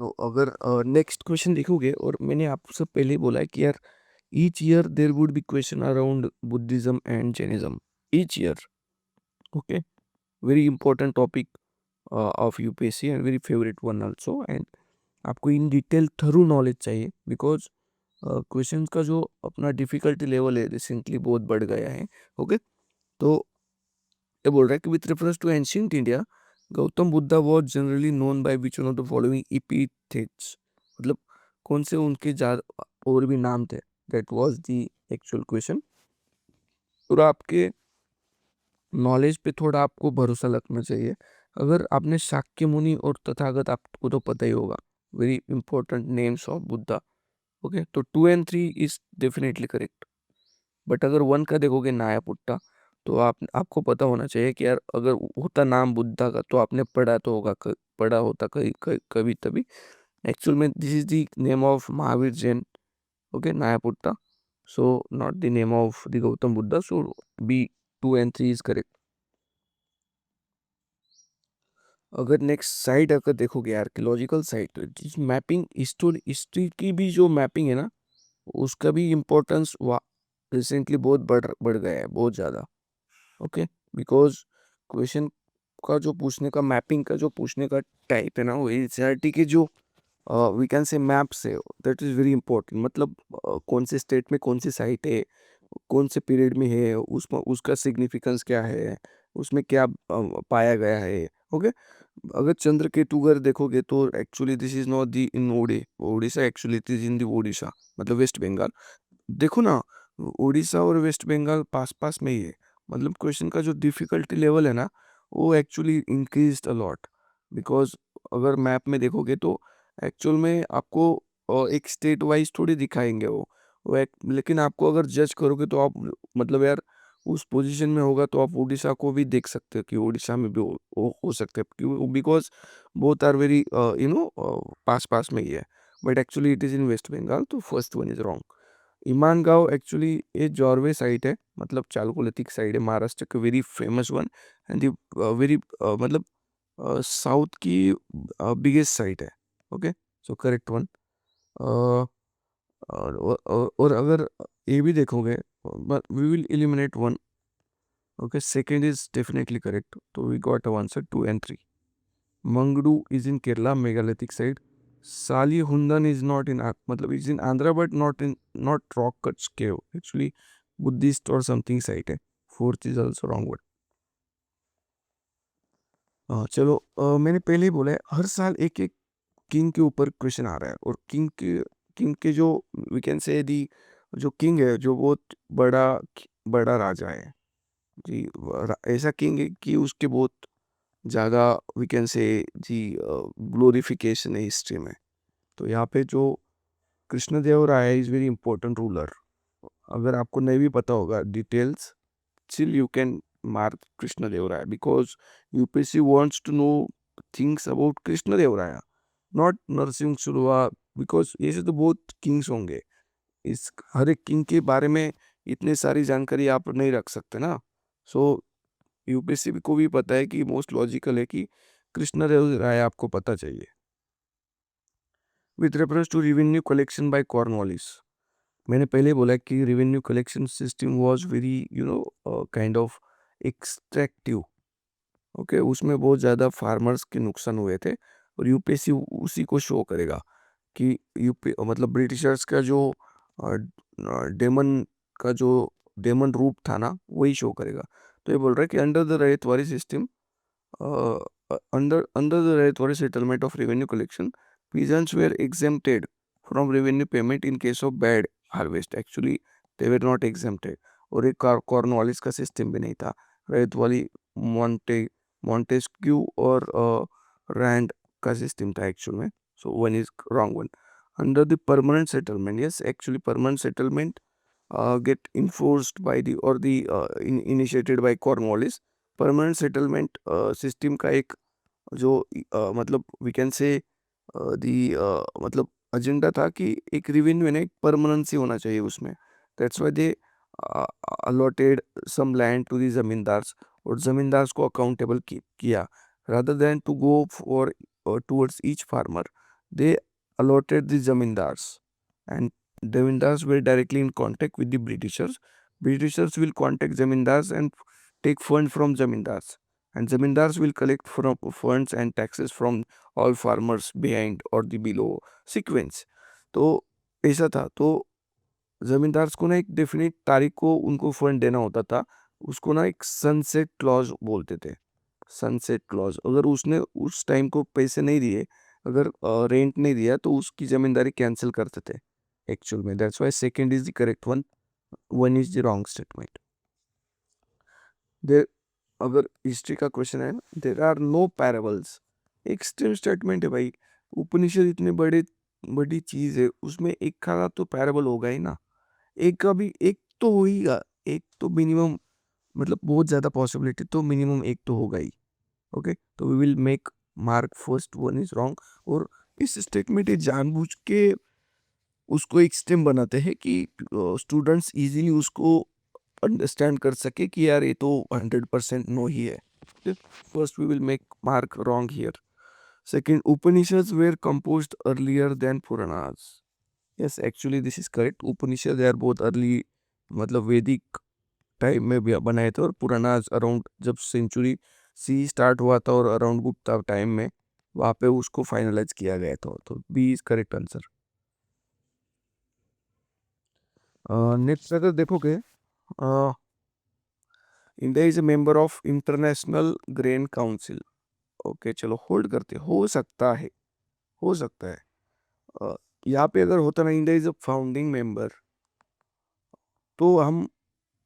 तो अगर next question देखोगे, और मैंने आपसे पहले ही बोला है कि यार each year there would be question around Buddhism and Jainism, each year. Okay. Very important topic of UPSC and very favourite one also, and आपको इन डिटेल थरू नॉलेज चाहिए, बिकॉज क्वेश्चंस का जो अपना डिफिकल्टी लेवल है recently बहुत बढ़ गया है. ओके. तो ये बोल रहा है कि with reference to ancient India, Gautam Buddha was generally known by which one of the following epithets. मतलब कौन से उनके और भी नाम थे. That was the actual question. और आपके नॉलेज पे थोड़ा आपको भरोसा रखना चाहिए. अगर आपने शाक्य मुनि और तथागत, आपको तो पता ही होगा, very important names of Buddha. Okay. तो 2 and 3 is definitely correct. But अगर 1 का देखोगे नायापुट्टा, तो आपको पता होना चाहिए कि यार अगर होता नाम बुद्धा का तो आपने पढ़ा तो होगा, पढ़ा होता कभी तभी. एक्चुअल में this is the name of Mahavir Jain. Okay. Nayaputta. So not the name of the Gautam Buddha. So B 2 and 3 इज करेक्ट. अगर नेक्स्ट साइड अगर देखोगे आर्कियोलॉजिकल साइट, मैपिंग हिस्ट्री की भी जो मैपिंग है ना, उसका भी इम्पोर्टेंस रिसेंटली बहुत बढ़ गया है, बहुत ज़्यादा. ओके. बिकॉज क्वेश्चन का जो पूछने का, मैपिंग का जो पूछने का टाइप है ना, वो एनसीईआरटी के जो वी कैन से मैप्स है, दैट इज़ वेरी इंपॉर्टेंट. मतलब कौन से स्टेट में कौन सी साइट है, कौन से पीरियड में है, उसमें उसका सिग्निफिकेंस क्या है, उसमें क्या पाया गया है. ओके. अगर चंद्रकेतु अगर देखोगे तो actually this is not the in Odisha, actually it is in the Odisha, मतलब वेस्ट बंगाल. देखो ना, उड़ीसा और वेस्ट बंगाल पास पास में ही है. मतलब क्वेश्चन का जो डिफिकल्टी लेवल है ना, वो actually increase a lot. Because अगर मैप में देखोगे तो एक्चुअल में आपको एक स्टेट वाइज थोड़ी दिखाएंगे लेकिन आपको अगर जज करोगे तो आप, मतलब यार उस पोजीशन में होगा तो आप उड़ीसा को भी देख सकते हो कि उड़ीसा में भी हो सकते हैं, क्यों, बिकॉज बोथ आर वेरी पास पास में ही है. But actually it is in West Bengal, तो फर्स्ट वन इज रॉन्ग. ईमान गांव एक्चुअली ये जॉर्वे साइट है, मतलब चालकोलिथिक साइड है, महाराष्ट्र का very famous one, and very मतलब साउथ की बिगेस्ट साइट है. ओके. So correct one. और अगर ये भी देखोगे, we will eliminate one. Okay. Second is definitely correct, तो we got answer 2 and 3. Mangdu is in Kerala, megalithic site. Salihundan is not in, मतलब is in Andhra but not rock cut cave. Actually, Buddhist or something site है. Fourth is also wrong word. चलो, मैंने पहले ही बोला है, हर साल एक एक किंग के ऊपर क्वेश्चन आ रहा है, और किंग के जो वी कैन से दी, जो किंग है जो बहुत बड़ा बड़ा राजा है जी. ऐसा किंग है कि उसके बहुत ज़्यादा वी कैन से जी ग्लोरिफिकेशन है हिस्ट्री में. तो यहाँ पे जो Krishnadevaraya is very important ruler. अगर आपको नहीं भी पता होगा details, still you can mark Krishnadevaraya, because UPSC wants to know things about Krishnadevaraya, not Narasimha सुरवा. बिकॉज ऐसे तो बहुत किंग्स होंगे, इस हर एक किंग के बारे में इतनी सारी जानकारी आप नहीं रख सकते ना. सो यूपीएससी को भी पता है कि मोस्ट लॉजिकल है कि कृष्णदेवराय आपको पता चाहिए. With reference to revenue collection by Cornwallis, मैंने पहले बोला कि revenue collection system was very kind of extractive. Okay. उसमें बहुत ज़्यादा फार्मर्स के नुकसान हुए थे, और यूपीएससी उसी को शो करेगा कि यूपी मतलब ब्रिटिशर्स का जो डेमन का जो डेमन रूप था ना, वही शो करेगा. तो ये बोल रहा है कि under the ryotwari system, under the Rayatwari settlement of revenue collection, peasants were exempted from revenue payment in case of bad harvest. Actually, they were not exempted. और एक कॉर्नवालिस का सिस्टम भी नहीं था. रैयतवाड़ी, मॉन्टेस्क्यू और रैंड का सिस्टम था actual में. So one is wrong one. Under the permanent settlement, yes, actually permanent settlement get enforced by the or the initiated by Cornwallis. Permanent settlement system का एक जो मतलब वी कैन से दी मतलब agenda था कि एक रेवेन्यू है ना, एक परमानेंसी होना चाहिए उसमें. That's why they allotted some land to the zamindars, और जमींदार्स को अकाउंटेबल किया. rather than to go for towards each farmer, they allotted the zamindars, and zamindars were directly in contact with the britishers will contact zamindars and take fund from zamindars, and zamindars will collect from funds and taxes from all farmers behind or the below sequence. तो ऐसा था. तो जमींदार्स को ना एक definite तारीख को उनको फंड देना होता था. उसको ना एक सनसेट क्लॉज बोलते थे. सनसेट क्लॉज, अगर उसने उस टाइम को पैसे नहीं दिए, अगर रेंट नहीं दिया, तो उसकी जमींदारी कैंसिल करते थे एक्चुअल में. That's why second is the correct one, one is the wrong statement. There अगर हिस्ट्री का क्वेश्चन है ना, there are no parables. Extreme statement है भाई. उपनिषद इतने बड़ी चीज है, उसमें एक का तो पैराबल होगा ही ना. एक का भी एक तो होगा, एक तो मिनिमम, मतलब बहुत ज्यादा पॉसिबिलिटी तो मिनिमम एक तो होगा ही. ओके, तो we will make mark first one is wrong. और इस स्टेटमेंट ये जानबूझ के उसको एक्सट्रीम बनाते हैं कि स्टूडेंट्स इजीली उसको अंडरस्टैंड कर सके कि यार ये तो 100% नो ही है. First we will make mark wrong here. Second, Upanishads were composed earlier than Puranas. Yes, actually this is correct. Upanishad are बहुत अर्ली, मतलब वैदिक टाइम में भी बनाए थे, और पुराणास अराउंड जब सेंचुरी सी स्टार्ट हुआ था और अराउंड गुप्ता टाइम में वहाँ पे उसको फाइनलाइज किया गया था. तो B is correct answer. Next अगर देखोगे, India is a member of International Grain Council. Okay, चलो होल्ड करते. हो सकता है, हो सकता है यहाँ पे अगर होता ना India is a founding member, तो हम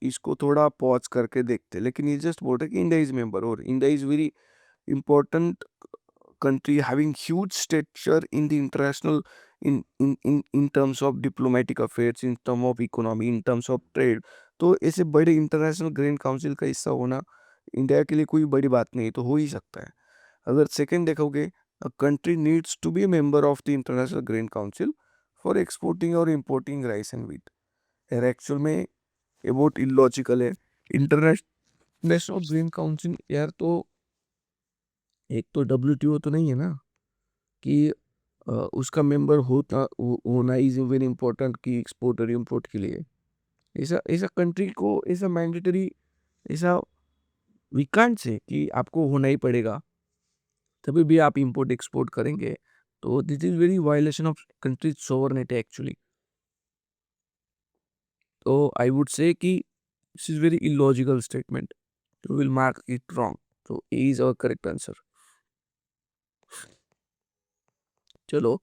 इसको थोड़ा पॉज करके देखते. लेकिन ये जस्ट बोल रहे कि इंडिया इज मेंबर, और India is very important country having huge stature in the international, in terms of diplomatic affairs, in terms of economy, in terms of trade. तो ऐसे बड़े इंटरनेशनल ग्रीन काउंसिल का हिस्सा होना इंडिया के लिए कोई बड़ी बात नहीं, तो हो ही सकता है. अगर सेकंड देखोगे, a country needs to be a member of the international grain council for exporting और importing rice and wheat. यार एक्चुअल में ये बहुत इलॉजिकल है. इंटरनेशनल ग्रीन काउंसिल यार, तो एक तो WTO तो नहीं है ना कि उसका मेंबर होना इज वेरी इंपॉर्टेंट कि एक्सपोर्ट और इम्पोर्ट के लिए. ऐसा ऐसा कंट्री को ऐसा मैंडेटरी, ऐसा वी कांट से कि आपको होना ही पड़ेगा तभी भी आप इंपोर्ट एक्सपोर्ट करेंगे. तो this is very violation of country sovereignty actually. तो आई वुड से कि this is very illogical statement. We will mark it wrong. तो A is our correct answer. चलो,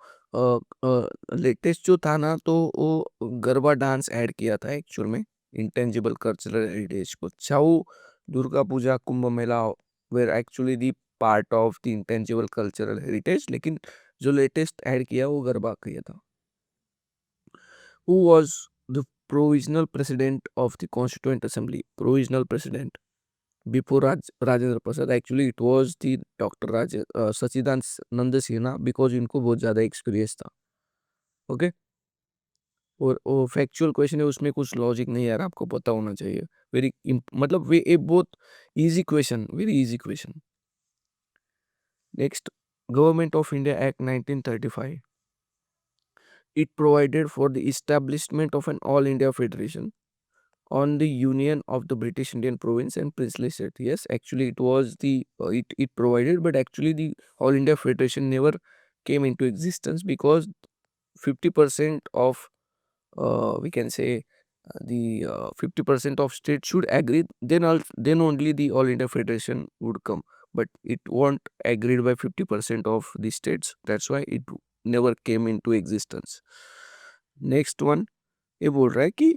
लेटेस्ट जो था ना, तो वो गरबा डांस ऐड किया था एक्चुअल में इंटेंजिबल कल्चरल हेरिटेज को. Chhau, Durga Puja, Kumbh Mela were actually the part of the intangible cultural heritage, लेकिन जो लेटेस्ट ऐड किया वो गरबा किया था. Who was the provisional president of the constituent assembly? Provisional president before Rajendra Prasad, actually it was the Dr. Sachidanand Sinha, because इनको बहुत ज़्यादा experience था. ओके, और वो फैक्चुअल क्वेश्चन है, उसमें कुछ लॉजिक नहीं है यार, आपको पता होना चाहिए. वेरी मतलब वे एक बहुत easy question, very easy question. Next, government of India act 1935. It provided for the establishment of an all India federation on the union of the British Indian province and princely state. Yes, actually it was the it provided, but actually the All India Federation never came into existence because 50% of we can say the 50% of states should agree. Then only the All India Federation would come. But it won't agreed by 50% of the states. That's why it never came into existence. Next one, ये बोल रहा है कि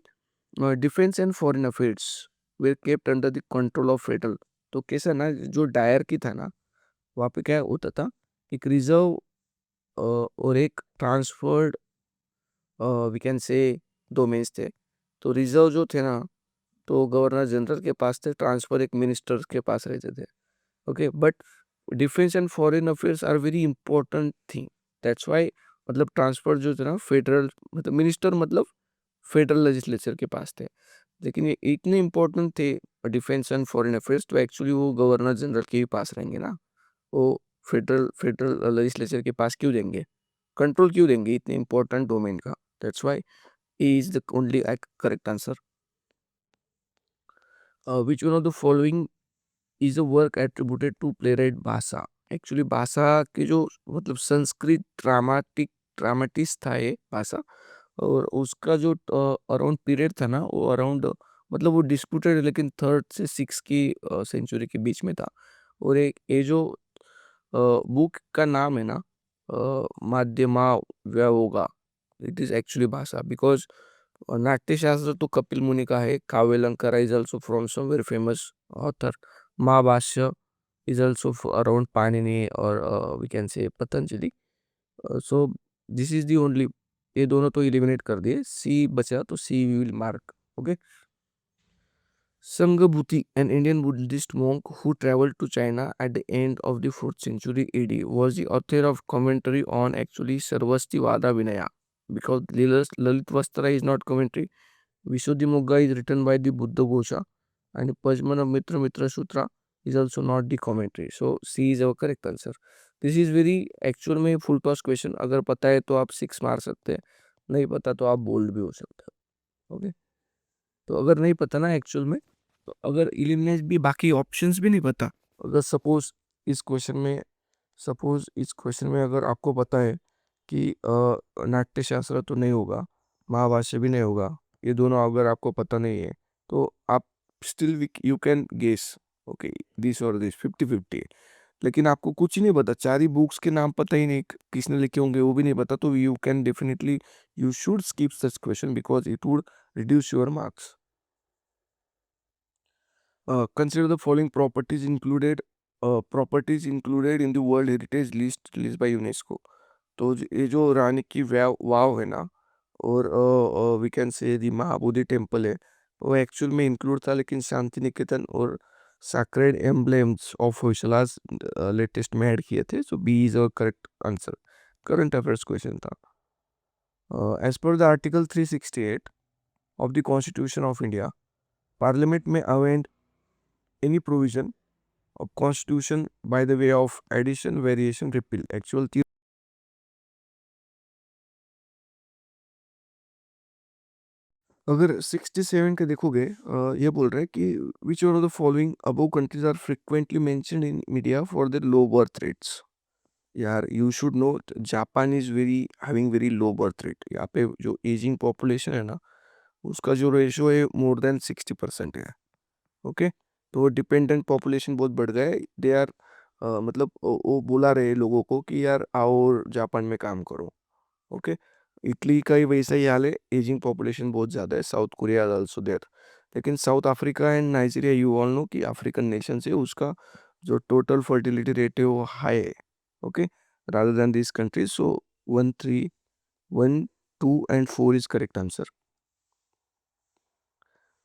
defence and foreign affairs were kept under the control of federal. तो कैसा ना, जो Dyer की था ना, वहाँ पे क्या होता था, एक रिजर्व और एक transferred we can say domains थे. तो रिजर्व जो थे ना, तो गवर्नर जनरल के पास थे, ट्रांसफर एक मिनिस्टर के पास रहते थे. Okay, but defence and foreign affairs are very important thing. That's why मतलब ट्रांसफर जो थे ना फेडरल, मतलब मिनिस्टर मतलब फेडरल लेजिस्लेचर के पास थे. लेकिन ये इतने इंपॉर्टेंट थे डिफेंस एंड फॉरेन अफेयर्स, तो एक्चुअली वो गवर्नर जनरल के ही पास रहेंगे ना. वो फेडरल फेडरल लेजिस्लेचर के पास क्यों देंगे, कंट्रोल क्यों देंगे इतने इंपॉर्टेंट डोमेन का. That's why he is the only correct answer. Which one of the following is a work attributed to playwright Bhasa. Actually Bhasa के जो मतलब संस्कृत ड्रामेटिस्ट था ये भाषा, और उसका जो अराउंड पीरियड था ना, वो अराउंड मतलब वो डिस्प्यूटेड है, लेकिन थर्ड से सिक्स की सेंचुरी के बीच में था. और एक ये जो बुक का नाम है ना, Madhyama Vyayoga, it is actually Bhasa, because Natyashastra तो कपिल मुनि का है. Kavyalankara is also from somewhere famous author. Mahabhashya is also around Panini or we can say Patanjali. So this is the only, ये दोनों तो eliminate कर दिए, C बचा तो C we will mark. Okay. Sanghabhuti, an Indian Buddhist monk who traveled to China at the end of the 4th century AD, was the author of commentary on actually Sarvasti Vada Vinaya. Because Lalit Vastra is not commentary, Vishuddhimagga is written by the Buddha Ghosha, and Pajmana Mitra Sutra is also not the commentary. So C is our correct answer. This is very actual में full toss question. अगर पता है तो आप 6 मार सकते हैं, नहीं पता तो आप बोल्ड भी हो सकते हैं. ओके, तो अगर नहीं पता ना एक्चुअल में, तो अगर इलिमिनेट भी बाकी ऑप्शंस भी नहीं पता, अगर इस क्वेश्चन में सपोज इस क्वेश्चन में अगर आपको पता है कि नाट्यशास्त्र तो नहीं होगा, महाभाष्य भी नहीं होगा, ये दोनों अगर आपको पता नहीं है, तो आप still you can guess. Okay, this और दिस 50-50. लेकिन आपको कुछ ही नहीं पता, 4 ही बुक्स के नाम पता ही नहीं, किसने लिखे होंगे वो भी नहीं पता, तो you can definitely you should skip such question because it would reduce your marks. Consider the following properties included in the World Heritage List released by UNESCO. तो ये जो रानी की वाव है ना, और we can say the Mahabodhi temple है, वो actual में इंक्लूड था, लेकिन शांति निकेतन और sacred emblems of Hoysalas latest में ऐड किए थे. So B is a correct answer. Current affairs question था. As per the article 368 of the constitution of India, parliament में अवेंट any provision of constitution by the way of addition, variation, repeal. Actual अगर 67 के देखोगे, ये बोल रहे हैं कि which one of the following above countries are frequently mentioned in media for their low birth rates. यार you should know, Japan is very having very low birth rate. यहाँ पे जो एजिंग पॉपुलेशन है ना, उसका जो रेशो है more than 60% है. ओके, तो डिपेंडेंट पॉपुलेशन बहुत बढ़ गया है. दे आर मतलब वो बुला रहे लोगों को कि यार आओ जापान में काम करो. ओके, इटली का ही वैसा ही हाल है, एजिंग पॉपुलेशन बहुत ज़्यादा है. South Korea also there. लेकिन South Africa and Nigeria, you all know कि अफ्रीकन नेशन से उसका जो टोटल फर्टिलिटी रेट है वो हाई है. Okay, rather than this countries. So 1, 3, 1, 2 and 4 is correct answer.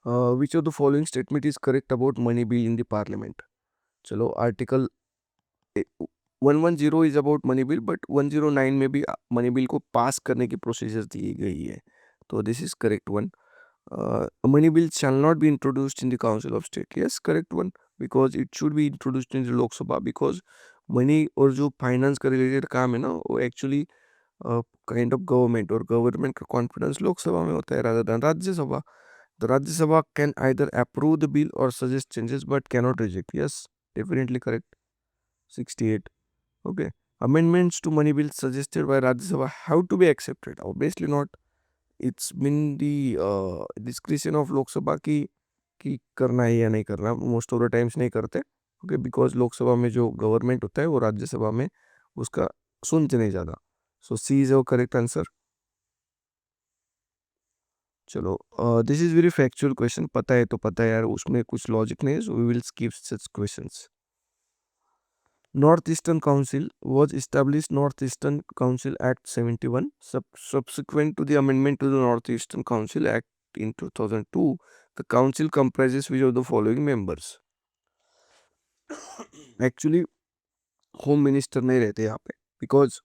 Which of the following statement is correct about money bill in the parliament. चलो, article 110 is about money bill, but 109 में भी money bill को पास करने की procedure दी गई है. तो this is correct one. Money bill shell not be introduced in the council of state. Yes, correct one, because it should be introduced in the Lok Sabha, because money और जो फाइनेंस का related काम है ना, वो एक्चुअली काइंड ऑफ गवर्नमेंट, और government का confidence Lok Sabha में होता है rather then Rajya Sabha. The Rajya Sabha can either approve the bill or suggest changes but cannot reject. Yes, definitely correct. 68. Okay. Amendments to money bills suggested by Rajya Sabha have to be accepted. Obviously not. It's been the discretion of Lok Sabha कि करना है या नहीं करना. Most of the times नहीं करते. Okay, because Lok Sabha में जो गवर्नमेंट होता है वो राज्यसभा में उसका सुनते नहीं ज़्यादा. सो C is our correct answer. चलो, this is very factual question. पता है तो पता है यार, उसमें कुछ लॉजिक नहीं है. So we will skip such questions. Northeastern Council was established Northeastern Council Act 71 subsequent to the amendment to the Northeastern Council Act in 2002, the council comprises which of the following members? Actually, home minister नहीं रहते यहाँ पे, because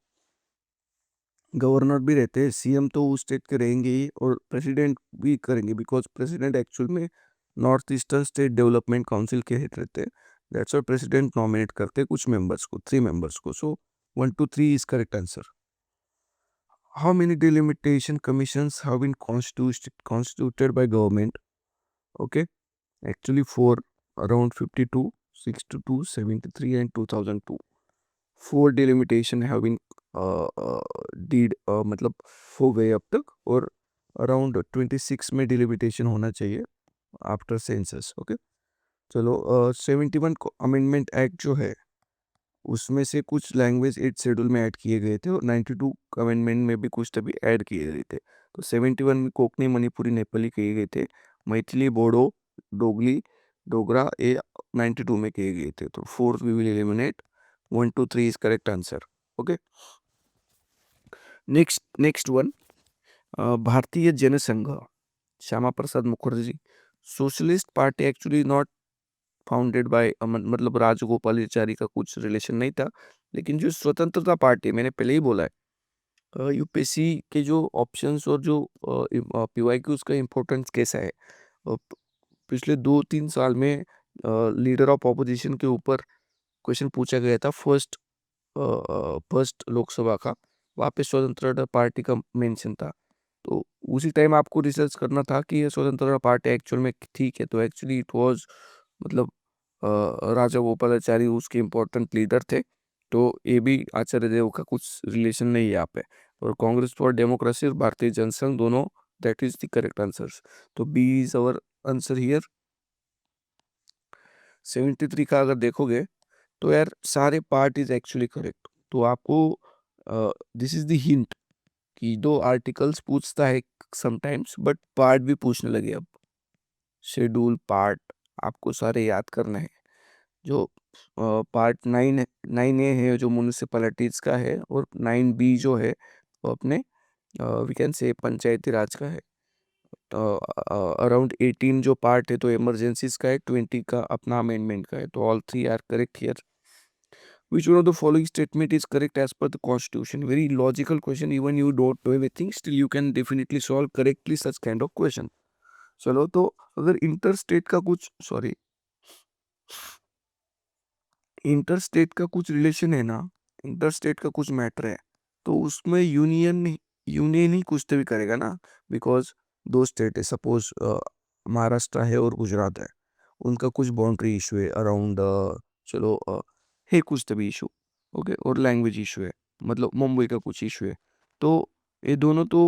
governor भी रहते हैं, CM तो उस state के रहेंगे ही और प्रेसिडेंट भी करेंगे, बिकॉज प्रेसिडेंट एक्चुअल में north eastern state development council के हेड रहते हैं. दैट्स व्हाई प्रेसिडेंट नॉमिनेट करते हैं कुछ मेंबर्स को, 3 मेंबर्स को. सो 1 to 3 is correct answer. How many delimitation commissions have been constituted by government? Okay, actually 4, around 52, 62, 73 and 2002. 4 delimitation have been did मतलब 4 गए अब तक, और अराउंड 26 में डिलिमिटेशन होना चाहिए आफ्टर सेंसस. ओके, चलो 71 अमेंडमेंट एक्ट जो है उसमें से कुछ लैंग्वेज 8 शेड्यूल में ऐड किए गए थे और 92 अमेंडमेंट में भी कुछ तभी ऐड किए गए थे. तो 71 में कोकनी, मणिपुरी, नेपाली किए गए थे. मैथिली, बोडो, डोगली, डोगरा ये 92 में किए गए थे. तो 4 we will eliminate. 1 to 3 is correct answer. Okay. Next one. Bharatiya Jana Sangh, Shyama Prasad Mukherjee. Socialist party actually not founded by, मतलब राजगोपालाचारी का कुछ रिलेशन नहीं था. लेकिन जो स्वतंत्रता पार्टी, मैंने पहले ही बोला है, यूपीएससी के जो ऑप्शंस और जो पीवाईक्यूज का इम्पोर्टेंस कैसा है. पिछले 2-3 साल में लीडर ऑफ ऑपोजिशन के ऊपर क्वेश्चन पूछा गया था फर्स्ट लोकसभा का. वहाँ पे स्वतंत्रता पार्टी का मेंशन था. तो उसी टाइम आपको रिसर्च करना था कि ये स्वतंत्रता पार्टी एक्चुअल में ठीक है. तो एक्चुअली इट वाज, मतलब राजा गोपालाचारी उसके इम्पोर्टेंट लीडर थे. तो ये भी आचार्य देव का कुछ रिलेशन नहीं है यहाँ पे. और कांग्रेस फॉर डेमोक्रेसी और भारतीय जनसंघ दोनों, that is the correct answers. तो B is our answer here. 73 का अगर देखोगे तो यार सारे पार्ट इज एक्चुअली करेक्ट. तो आपको दिस इज द हिंट कि 2 आर्टिकल्स पूछता है समटाइम्स, बट पार्ट भी पूछने लगे अब. शेड्यूल पार्ट आपको सारे याद करना है. जो पार्ट 9A है जो म्यूनिसिपैलिटीज का है, और 9B जो है वो अपने वी कैन से पंचायती राज का है. अराउंड 18 जो पार्ट है तो इमरजेंसीज का है, 20 का अपना अमेंडमेंट का है. तो all 3 are correct here. Which one of the following statement is correct as per the constitution? Very logical question. Even you don't know everything, still you can definitely solve correctly such kind of question. चलो, तो अगर interstate का कुछ, sorry, interstate का कुछ relation है ना, interstate का कुछ मैटर है, तो उसमें यूनियन ही कुछ तो भी करेगा ना. बिकॉज 2 स्टेट है, सपोज महाराष्ट्र है और गुजरात है, उनका कुछ बाउंड्री इशू है अराउंड, चलो है कुछ तो भी इशू. ओके, और लैंग्वेज इशू है, मतलब मुंबई का कुछ इशू है. तो ये दोनों तो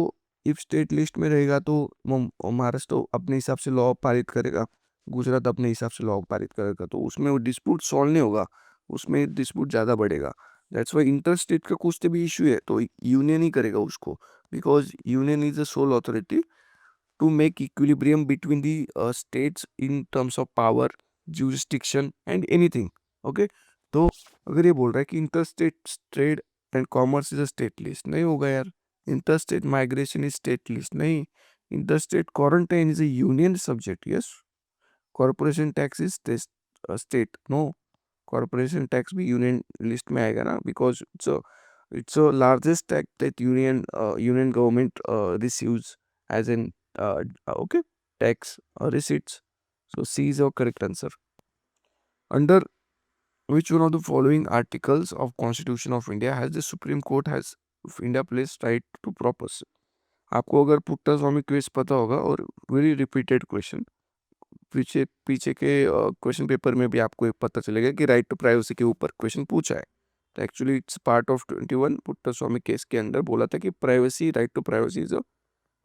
इफ स्टेट लिस्ट में रहेगा तो महाराष्ट्र तो अपने हिसाब से लॉ पारित करेगा, गुजरात अपने हिसाब से लॉ पारित करेगा. तो उसमें वो डिस्प्यूट सॉल्व नहीं होगा, उसमें डिस्प्यूट ज़्यादा बढ़ेगा. दैट्स वाई इंटर स्टेट का कुछ तो भी इशू है तो यूनियन ही करेगा उसको, because union is the soul authority to make equilibrium between the states in terms of power, jurisdiction and anything. Okay, तो अगर ये बोल रहा है कि interstate trade and commerce is a state list, नहीं होगा यार. interstate migration is state list, नहीं. interstate quarantine is a union subject. Yes. corporation tax is state, no. corporation tax भी यूनियन लिस्ट में आएगा ना, because it's a largest tax that union government receives as an okay, tax receipts. So C is our correct answer. Under which one of the following articles of Constitution of India has the Supreme Court has of India placed right to propose? आपको अगर पुट्टा स्वामी question पता होगा, और very repeated question, पीछे पीछे के question paper में भी आपको पता चलेगा कि राइट टू प्राइवेसी के ऊपर क्वेश्चन पूछा है. तो actually it's part of 21 Puttaswamy case के अंदर बोला था कि privacy, right to privacy is a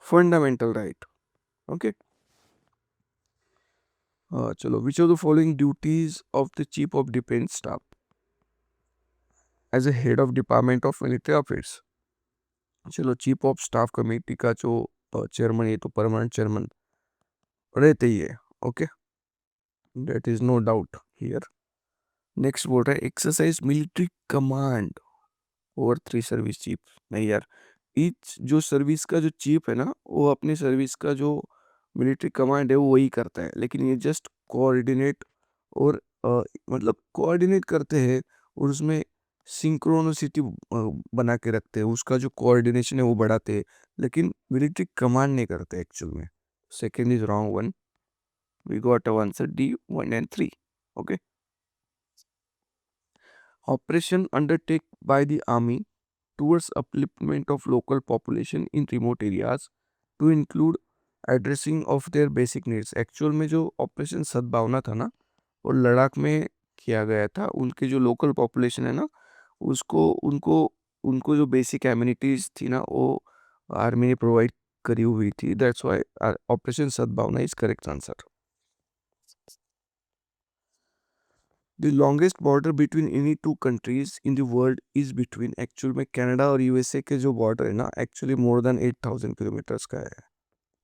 fundamental right. Okay, चलो, which of the following duties of the chief of defence staff as a head of department of military affairs. चलो, chief of staff committee का जो chairman है तो permanent chairman रहते ही है. Okay, that is no doubt here. Next बोल रहा है exercise military command over 3 service chief. नहीं यार, ईच जो सर्विस का जो चीफ है ना, वो अपने सर्विस का जो मिलिट्री कमांड है वो वही करता है, लेकिन ये जस्ट कोऑर्डिनेट और मतलब कोऑर्डिनेट करते हैं और उसमें सिंक्रोनिसिटी बना के रखते हैं, उसका जो कोऑर्डिनेशन है वो बढ़ाते हैं, लेकिन मिलिट्री कमांड नहीं करते एक्चुअल में. Second is wrong one. We got a answer D 1 and 3. ओके. Operation undertaken by the army towards upliftment of local population in remote areas to include addressing of their basic needs. Actual में जो operation सद्भावना था ना, वो लद्दाख में किया गया था. उनके जो लोकल पॉपुलेशन है ना, उसको उनको उनको जो बेसिक एमिनिटीज थी ना, वो आर्मी ने प्रोवाइड करी हुई थी. दैट्स व्हाई ऑपरेशन सद्भावना is correct answer. The longest border between any two countries in the world is between, actual में कनाडा और यूएसए के जो बॉर्डर है ना, एक्चुअली मोर देन 8,000 किलोमीटर्स का है.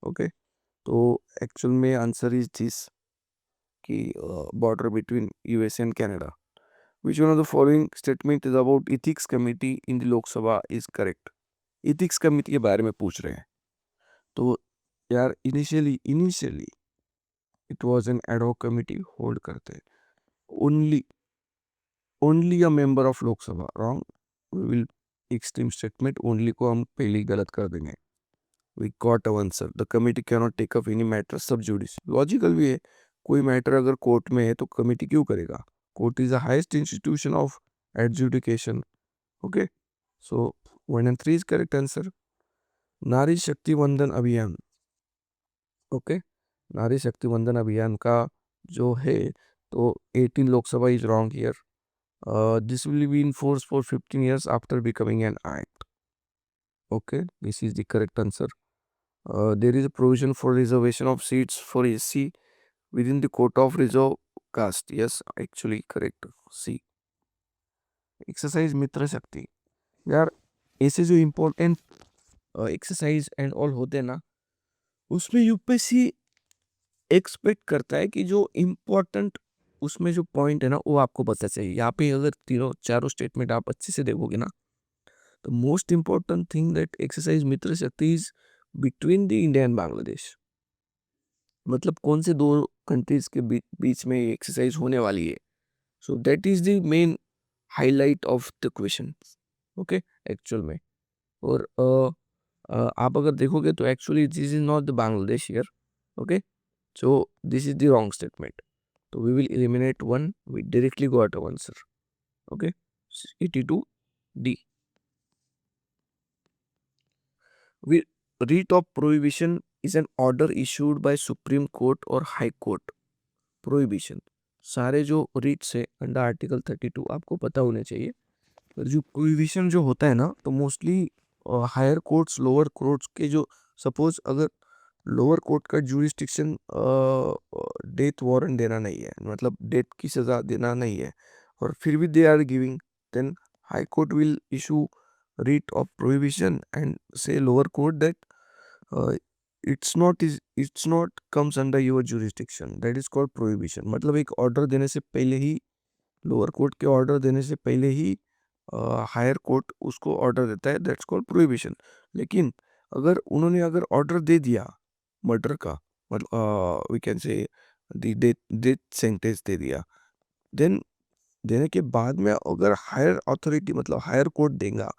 ओके. तो एक्चुअल में आंसर इज दिस कि border between USA and Canada. Which one of the following statement is about ethics committee in the Lok Sabha is correct. Ethics committee के बारे में पूछ रहे हैं. तो यार initially it was an ad hoc committee hold करते हैं. Only a member of Lok Sabha. Wrong. We will extreme statement only को हम पहले ही गलत कर देंगे. We got a answer. The committee can not take up any matter sub judice. Logical भी है. कोई मैटर अगर कोर्ट में है तो कमिटी क्यों करेगा. Court is the highest institution of adjudication. Okay. So 1 and 3 इज करेक्ट आंसर. नारी शक्ति वंदन अभियान. ओके. नारी शक्ति वंदन अभियान का जो है, तो 18 Lok Sabha is wrong here. This will be in force for 15 years after becoming an act. Okay, this is the correct answer. There is a provision for reservation of seats for SC within the quota of reserve caste. Yes, actually correct. C. Exercise मित्र शक्ति. यार ऐसे जो important exercise and all होते हैं ना, उसमें UPSC expect करता है कि जो इम्पोर्टेंट उसमें जो पॉइंट है ना, वो आपको पता चाहिए. यहाँ पे अगर तीनों चारों स्टेटमेंट आप अच्छे से देखोगे ना, the most important thing that exercise मित्र शक्ति is between the India and Bangladesh. मतलब कौन से दो कंट्रीज के बीच में एक्सरसाइज होने वाली है. So that is the main highlight of the question. Okay. Actual में और आप अगर देखोगे तो actually this is not the Bangladesh here. Okay. So this is the wrong statement. तो we will eliminate one. We directly got a answer. Okay. 82 D. Writ of prohibition is an order issued by Supreme Court or High Court. Prohibition. सारे जो Ritz है under article 32 आपको पता होने चाहिए. पर जो प्रोहिबिशन जो होता है ना, तो mostly higher courts lower courts के जो, सपोज अगर लोअर कोर्ट का जुरिस्डिक्शन डेथ वारंट देना नहीं है, मतलब डेथ की सज़ा देना नहीं है, और फिर भी they are giving, then High Court will issue writ of prohibition and say lower court that uh, it's not comes under your jurisdiction. That is called prohibition. मतलब एक ऑर्डर देने से पहले ही, लोअर कोर्ट के ऑर्डर देने से पहले ही higher court उसको ऑर्डर देता है. That's called prohibition. लेकिन अगर उन्होंने अगर ऑर्डर दे दिया मर्डर का, मतलब we can say the death sentence दे दिया, देन देने के बाद में अगर हायर अथॉरिटी मतलब हायर कोर्ट देगा,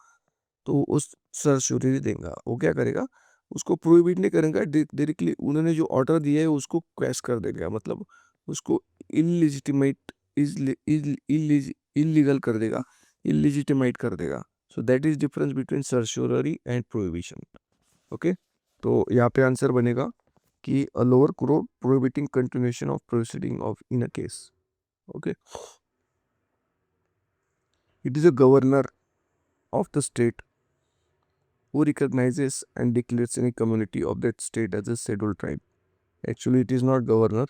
तो उस सरश्योरी देगा, वो क्या करेगा, उसको प्रोहिबिट नहीं करेगा डायरेक्टली. उन्होंने जो ऑर्डर दिया है उसको क्वैश कर देगा, मतलब उसको इलिजिटिमेट इलीगल कर देगा, इलिजिटिमेट कर देगा. So that is difference between certiorari and prohibition. Okay. तो यहाँ पे आंसर बनेगा कि a lower court prohibiting continuation of proceeding of in a case. Okay. It is a governor of the state who recognizes and declares any community of that state as a scheduled tribe. Actually, it is not governor,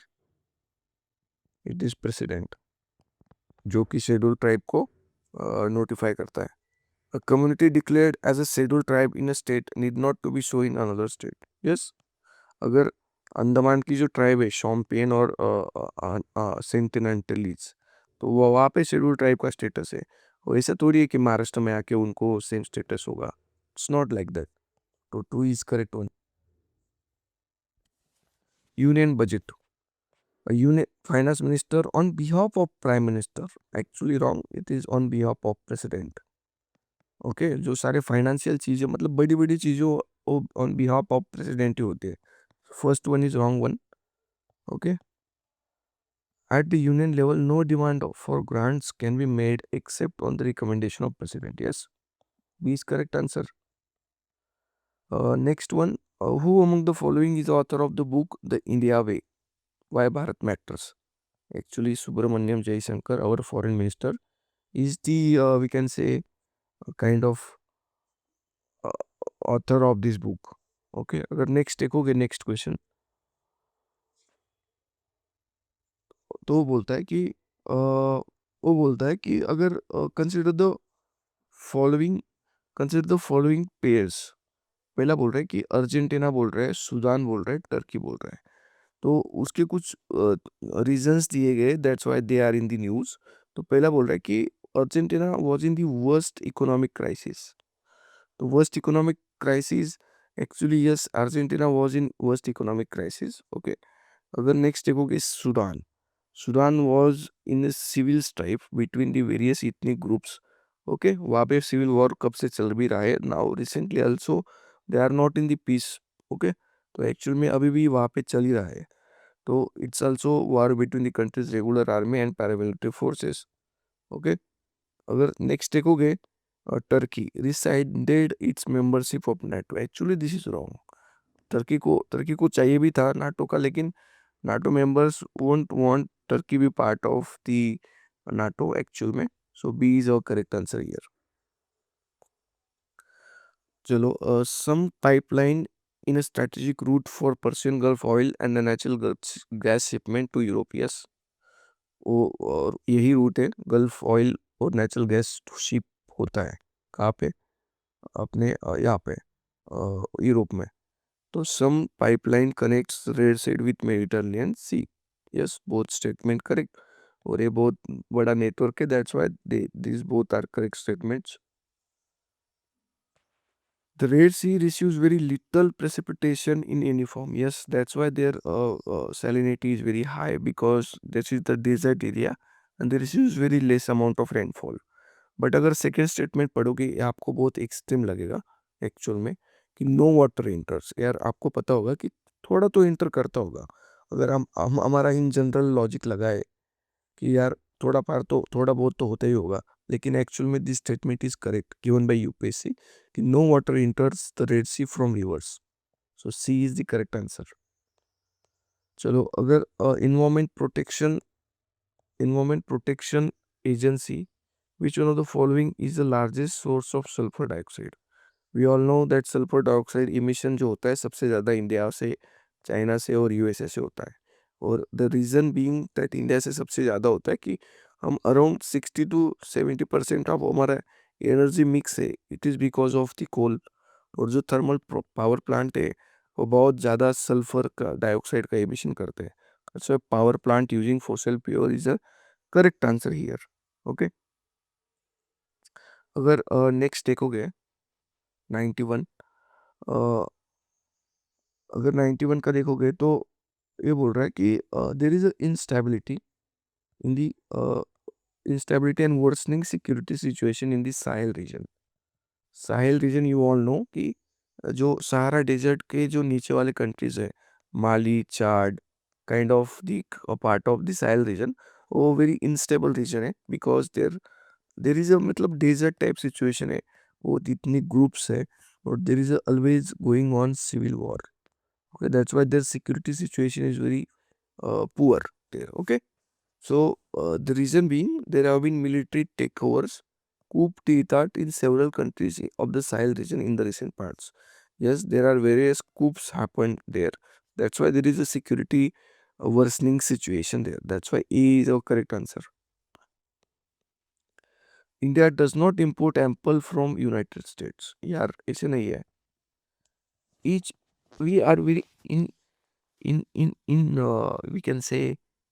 it is president, जो कि scheduled tribe को notify करता है. A community declared as a scheduled tribe in a state need not to be so in another state. Yes, अगर अंडमान की जो tribe है champagne और सेंटिनेंटलीज, तो वो वहाँ पे शेड्यूल ट्राइब का स्टेटस है. वो ऐसा थोड़ी है कि महाराष्ट्र में आके उनको सेम स्टेटस होगा. It's not like that. तो 2 is correct one. Union budget. A union finance minister on behalf of prime minister. Actually wrong. It is on behalf of president. Okay जो सारे फाइनेंशियल चीज़ें मतलब बड़ी बड़ी चीज़ों वो ऑन बिहाफ ऑफ प्रेसिडेंट ही होते हैं. First one is wrong one. Okay. At the union level, no demand for grants can be made except on the recommendation of president. Yes, B is correct answer. Next one, who among the following is author of the book The India Way? Why Bharat Matters? Actually, Subramaniam Jaishankar, our foreign minister, is the we can say kind of uh, author of this book. Okay, अगर next देखोगे next question तो वो बोलता है कि अगर following consider the following pairs. पहला बोल रहा है कि अर्जेंटीना बोल रहा है, सूडान बोल रहा है, टर्की बोल रहा है. तो उसके कुछ रीजंस दिए गए, that's why they are in the news. तो पहला बोल रहा है कि Argentina was in the worst economic crisis. तो worst economic crisis actually yes Argentina was in worst economic crisis. Okay. अगर नेक्स्ट देखोगे Sudan. Sudan was in civil strife between the various ethnic groups. Okay. वहाँ पे civil war कब से चल भी रहा है. Now recently also they are not in the peace. Okay. तो एक्चुअल में अभी भी वहाँ पे चल ही रहा है. तो it's also war between the countries regular army and paramilitary forces. Okay. अगर नेक्स्ट देखोगे Turkey resided its membership of NATO. Actually this is wrong. Turkey को चाहिए भी था नाटो का, लेकिन NATO members won't want Turkey be part of the NATO actual में. So B is our correct answer here. चलो some pipeline in a strategic route for Persian Gulf oil and a natural gas shipment to Europe. Yes, वो और यही root है gulf oil और natural gas ship होता है कहाँ पे अपने यहाँ पे यूरोप में. तो some pipeline connects red side with Mediterranean sea. Yes both statement correct. और ये बहुत बड़ा नेटवर्क है, that's why this both are correct statements. The Red Sea receives very little precipitation in any form. Yes, that's why their salinity is very high, because this is the desert area and they receives very less amount of rainfall. But अगर second statement पढ़ोगे ये आपको बहुत extreme लगेगा actual में कि no water इंटर्स. यार आपको पता होगा कि थोड़ा तो इंटर करता होगा. अगर हम हमारा इन जनरल लॉजिक लगाए कि यार थोड़ा बहुत तो होता ही होगा, लेकिन एक्चुअल में this statement is correct given by UPSC कि no water enters the red sea from rivers. So C is the correct answer. चलो अगर environment protection agency which one of the following is the largest source of sulfur dioxide? We all know that sulfur dioxide emission जो होता है सबसे ज़्यादा India से, China से और यूएसए से होता है. और the reason being that India से सबसे ज़्यादा होता है कि हम अराउंड 60 to 70% ऑफ हमारा एनर्जी मिक्स है. It is because of the coal. और जो थर्मल पावर प्लांट है वो बहुत ज़्यादा सल्फर का डाइऑक्साइड का एमिशन करते हैं. So power plant using fossil fuel is a correct answer here. Okay. अगर नेक्स्ट देखोगे 91, अगर 91 का देखोगे तो ये बोल रहा है कि there is instability in the instability and worsening security situation in the Sahel region. Sahel region you all know कि जो सहारा डेजर्ट के जो नीचे वाले कंट्रीज है, Mali, Chad, kind of the part of the Sahel region, वो very instable region है because there is a मतलब डेजर्ट टाइप सिचुएशन है. वो इतनी ग्रुप्स है और there is always going on civil war. Okay, that's why their security situation is very poor there. Okay, so the reason being there have been military takeovers, coup d'état in several countries of the Sahel region in the recent parts. Yes, there are various coups happened there. That's why there is a security worsening situation there. That's why A is our correct answer. India does not import ample from United States. यार ऐसे नहीं है. Each we are very in we can say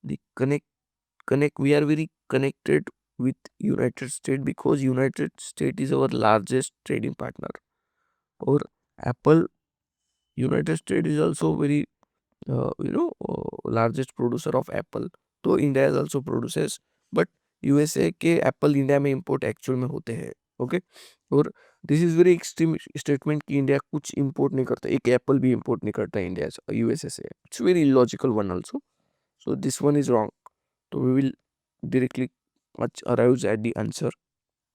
the connect we are very connected with United States because United States is our largest trading partner. Or Apple, United States is also very largest producer of apple, तो India is also producers, but USA के apple India में import actual में होते हैं। ओके, और this is very extreme statement कि India कुछ इंपोर्ट नहीं करता, एक एप्पल भी इंपोर्ट नहीं करता इंडिया यूएसए से। It's very illogical one also, so this one is wrong. तो we will directly arrive at the answer.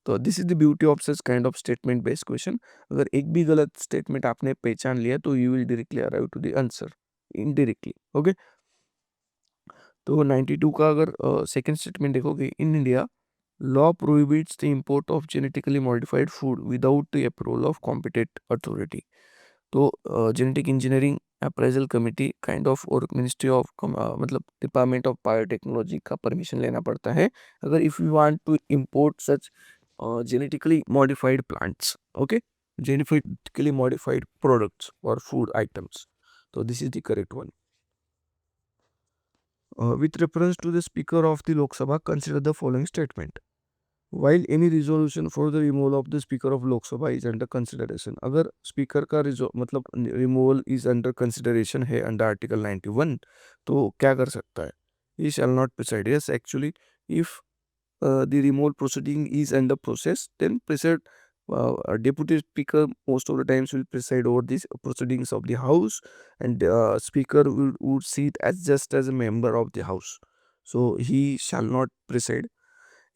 तो this is the beauty of such kind of statement based question. अगर एक भी गलत statement आपने पहचान लिया तो you will directly arrive to the answer indirectly. Okay, तो 92 का अगर सेकंड स्टेटमेंट देखोगे, in India law prohibits the import of genetically modified food without the approval of competent authority. तो genetic engineering appraisal committee kind of और ministry of मतलब department of biotechnology का permission लेना पड़ता है अगर if you want to import such genetically modified plants, okay, genetically modified products or food items. So this is the correct one. With reference to the speaker of the Lok Sabha, consider the following statement. While any resolution for the removal of the speaker of Lok Sabha is under consideration, अगर speaker का मतलब removal is under consideration है under article 91, तो क्या कर सकता है? He shall not preside. Yes, actually, if the removal proceeding is under process, then preside deputy speaker most of the times will preside over these proceedings of the house, and speaker would sit as just as a member of the house. So he shall not preside.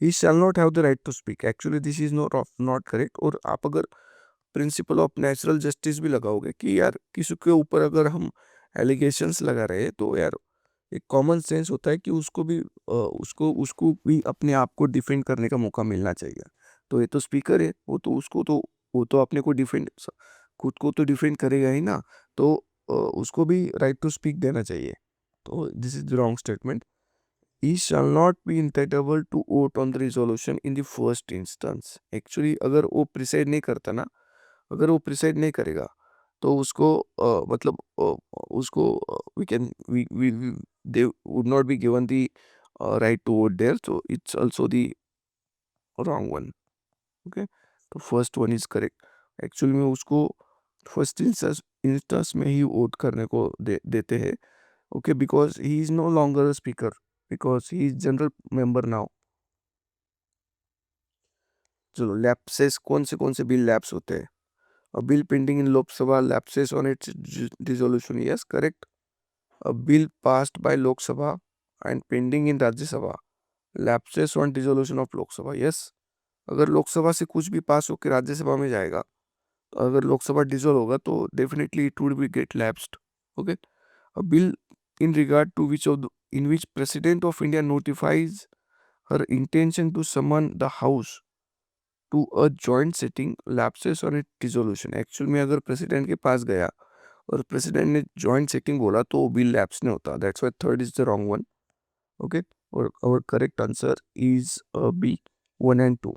He shall not have the right to speak. Actually, this is not correct. और आप अगर principle of natural justice भी लगाओगे कि यार किसी के ऊपर अगर हम एलिगेशंस लगा रहे हैं तो यार एक कॉमन सेंस होता है कि उसको भी उसको उसको भी अपने आप को डिफेंड करने का मौका मिलना चाहिए। तो ये तो स्पीकर है, वो तो अपने को डिफेंड खुद को तो डिफेंड करेगा ही ना, तो उसको भी राइट टू स्पीक देना चाहिए। तो this is the wrong statement. He shall not be entitled to vote on the resolution in the first instance. Actually अगर वो प्रिसाइड नहीं करता ना, अगर वो प्रिसाइड नहीं करेगा तो उसको मतलब उसको we can we they would not be given the right to vote there, so it's also the wrong one. Okay, तो first one is correct. Actually में उसको फर्स्ट इंस्टेंस में ही वोट करने को देते हैं। Okay, because he is no longer a speaker, because he is general member now. चलो, lapses कौन से बिल लैप्स होते हैं? A bill pending in Lok Sabha lapses on its dissolution. Yes, correct. A bill passed by Lok Sabha and pending in Rajya Sabha lapses on dissolution of Lok Sabha. Yes. अगर लोकसभा से कुछ भी पास होकर राज्यसभा में जाएगा, तो अगर लोकसभा डिसॉल्व होगा तो definitely it would be get lapsed. Okay, a bill in regard to in which President of India notifies her intention to summon the House to a joint sitting lapses on it dissolution. Actual में अगर president के पास गया और president ने joint sitting बोला तो bill lapse नहीं होता। That's why third is the wrong one. Okay, और our correct answer is B 1 and 2।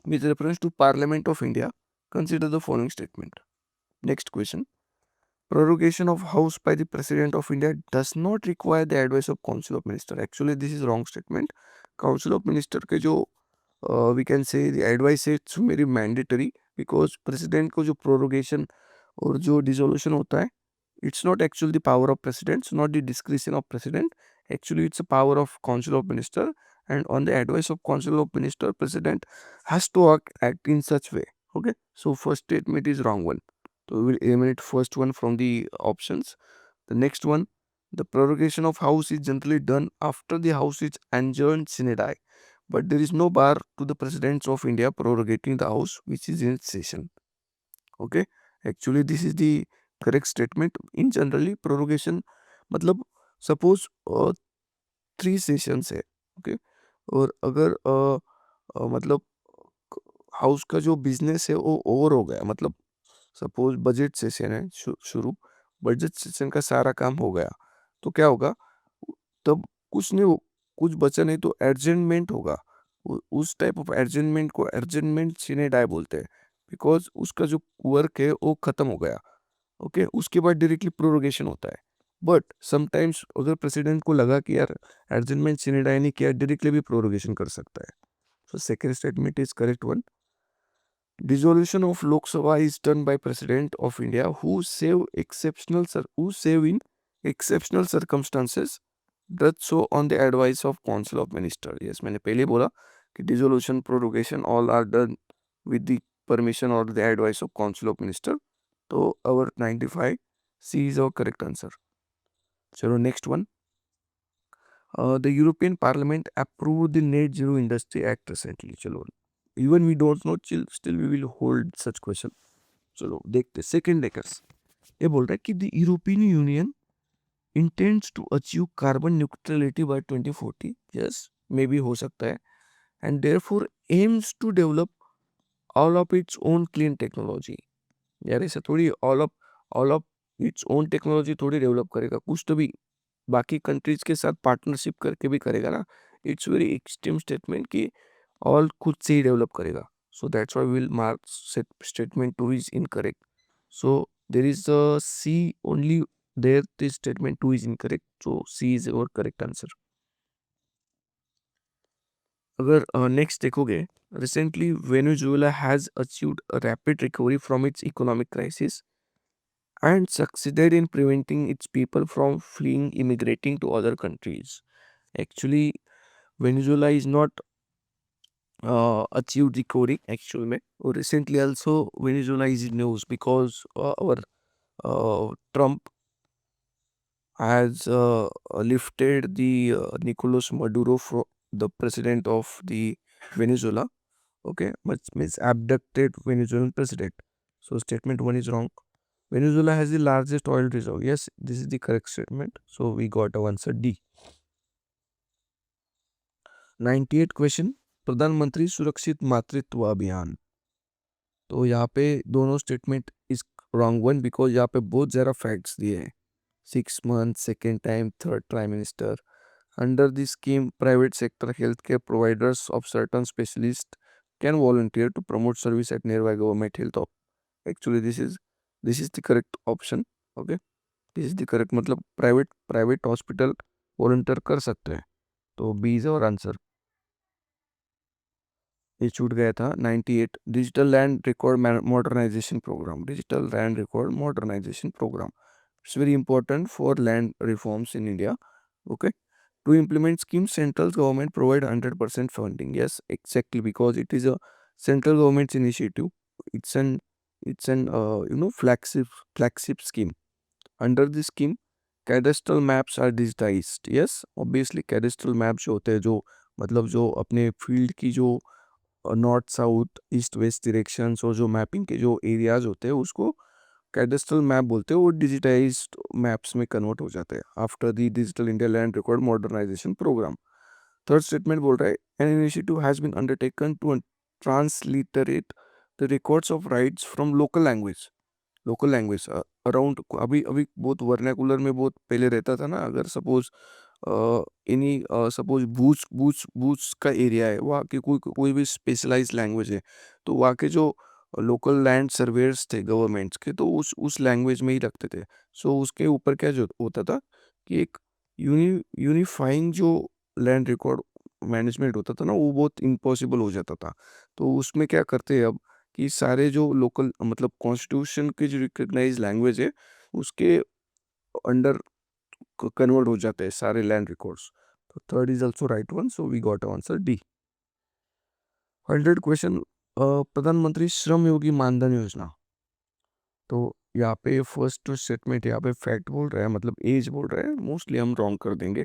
With reference to parliament of India, consider the following statement. Next question, prorogation of house by the president of India does not require the advice of council of minister। Actually this is wrong statement। council of minister के जो we can say the advice है it's very mandatory, because president को जो prorogation और जो dissolution होता है, it's not actually the power of president, it's not the discretion of president, actually it's a power of council of minister, and on the advice of council of minister president has to act in such way। okay, so first statement is wrong one, so we will eliminate first one from the options। the next one, the prorogation of house is generally done after the house is adjourned sine die, but there is no bar to the presidents of India prorogating the house which is in session। okay, actually this is the correct statement। in generally prorogation मतलब suppose 3 sessions है। Okay, और अगर मतलब house का जो business है वो over हो गया, मतलब सपोज बजट सेशन है शुरू, बजट सेशन का सारा काम हो गया, तो क्या होगा? तब कुछ नहीं कुछ बचा नहीं तो एडजमेंट होगा। उस टाइप ऑफ एडजमेंट को एडजमेंट सीने डाई बोलते हैं, बिकॉज उसका जो वर्क है वो खत्म हो गया। ओके, उसके बाद डायरेक्टली प्रोरोगेशन होता है। बट समटाइम्स अगर प्रेसिडेंट को लगा कि यार एडजमेंट सीने डाई नहीं किया, डायरेक्टली भी प्रोरोगेशन कर सकता है। So second statement is correct one. Dissolution of Lok Sabha is done by President of India who save in exceptional circumstances, does so on the advice of Council of Minister. Yes, मैंने पहले बोला कि dissolution, prorogation all are done with the permission or the advice of Council of Minister. तो our 95 C is our correct answer. चलो next one. The European Parliament approved the Net Zero Industry Act recently. चलो, even we don't know, still we will hold such question. चलो देखते second डेकर्स ये बोल रहा है कि the European Union intends to achieve carbon neutrality by 2040. Yes, may be हो सकता है. And therefore aims to develop all of its own clean technology. यार ऐसा थोड़ी all of its own technology थोड़ी डेवलप करेगा, कुछ तो भी बाकी कंट्रीज के साथ पार्टनरशिप करके भी करेगा ना. इट्स वेरी एक्सट्रीम स्टेटमेंट कि ऑल खुद से ही डेवलप करेगा. So that's why we'll mark statement 2 is incorrect. So there is a C only there. This statement 2 is incorrect. So C is our correct answer. अगर next देखोगे, recently Venezuela has achieved a rapid recovery from its economic crisis and succeeded in preventing its people from fleeing, immigrating to other countries. Actually, Venezuela is not achieved recovery actually में. और recently also Venezuela is in news because our Trump has lifted the Nicolas Maduro, the president of the Venezuela. Okay, which means abducted Venezuelan president. So statement 1 is wrong. Venezuela has the largest oil reserve. Yes, this is the correct statement. So we got our answer D. 98 question, प्रधानमंत्री सुरक्षित मातृत्व अभियान. तो यहाँ पे दोनों statement is wrong one because यहाँ पे बहुत ज़्यादा फैक्ट्स दिए हैं. 6 months, second time, third prime minister. Under this scheme, private sector healthcare providers of certain specialists can volunteer to promote service at nearby government health. Actually, this is the correct option. Okay, this is the correct. मतलब private hospital volunteer कर सकते हैं. तो B is our answer. ये छूट गया था 98. Digital land record modernisation programme. Digital land record modernisation programme. It's very important for land reforms in India. Okay. To implement schemes, central government provide 100% funding. Yes, exactly, because it is a central government's initiative. It's an flagship scheme. Under this scheme, cadastral maps are digitized. Yes, obviously cadastral maps जो होते हैं, जो मतलब जो अपने field की जो north south east west directions और जो मैपिंग के जो एरियाज होते हैं उसको कैडेस्ट्रल मैप बोलते हैं. वो डिजिटाइज्ड मैप्स में कन्वर्ट हो जाते हैं after the digital India land record modernisation programme. Third statement बोल रहा है an initiative has been undertaken to transliterate the records of rights from local language around. अभी अभी बहुत वर्नाकुलर में बहुत पहले रहता था ना. अगर सपोज सपोज भूज का एरिया है, वहाँ की कोई भी स्पेशलाइज लैंग्वेज है, तो वहाँ के जो लोकल लैंड सर्वेयर्स थे गवर्नमेंट्स के, तो उस लैंग्वेज में ही रखते थे. सो उसके ऊपर क्या जो होता था कि एक यूनिफाइंग जो लैंड रिकॉर्ड मैनेजमेंट होता था ना, वो बहुत इम्पॉसिबल हो जाता था. तो उसमें क्या करते हैं अब कि सारे जो लोकल मतलब कॉन्स्टिट्यूशन के जो रिकग्नाइज लैंग्वेज है उसके अंडर कन्वर्ट हो जाते हैं सारे लैंड रिकॉर्ड्स. तो third is also right one. So we got answer D. 100 question, Pradhan Mantri Shram Yogi Maandhan योजना. तो यहाँ पे फर्स्ट स्टेटमेंट यहाँ पे फैक्ट बोल रहा है, मतलब एज बोल रहा है. मोस्टली हम रॉन्ग कर देंगे.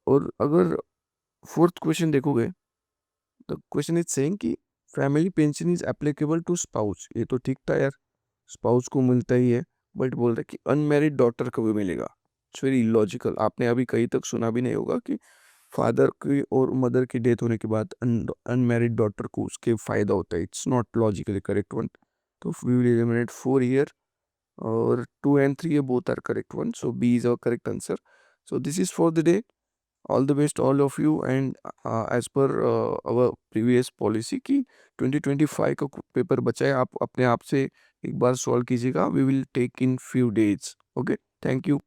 और अगर फोर्थ क्वेश्चन देखोगे तो क्वेश्चन इज सेइंग कि family pension is applicable to spouse. ये तो ठीक था यार, स्पाउस को मिलता ही है. बट बोल रहा है कि अनमैरिड डॉटर को भी मिलेगा. It's very illogical. आपने अभी कहीं तक सुना भी नहीं होगा कि फादर की और मदर की डेथ होने के बाद अनमैरिड डॉटर को उसके फायदा होता है. It's not logically correct one. तो वी विल एलिमिनेट 4 हियर और 2 and 3 both are correct one. So B is our correct answer. So this is for the day. All the best all of you. And as per our previous policy कि 2025 का paper बचा है, आप अपने आप से एक बार सॉल्व कीजिएगा. We will take in few days. Okay, thank you.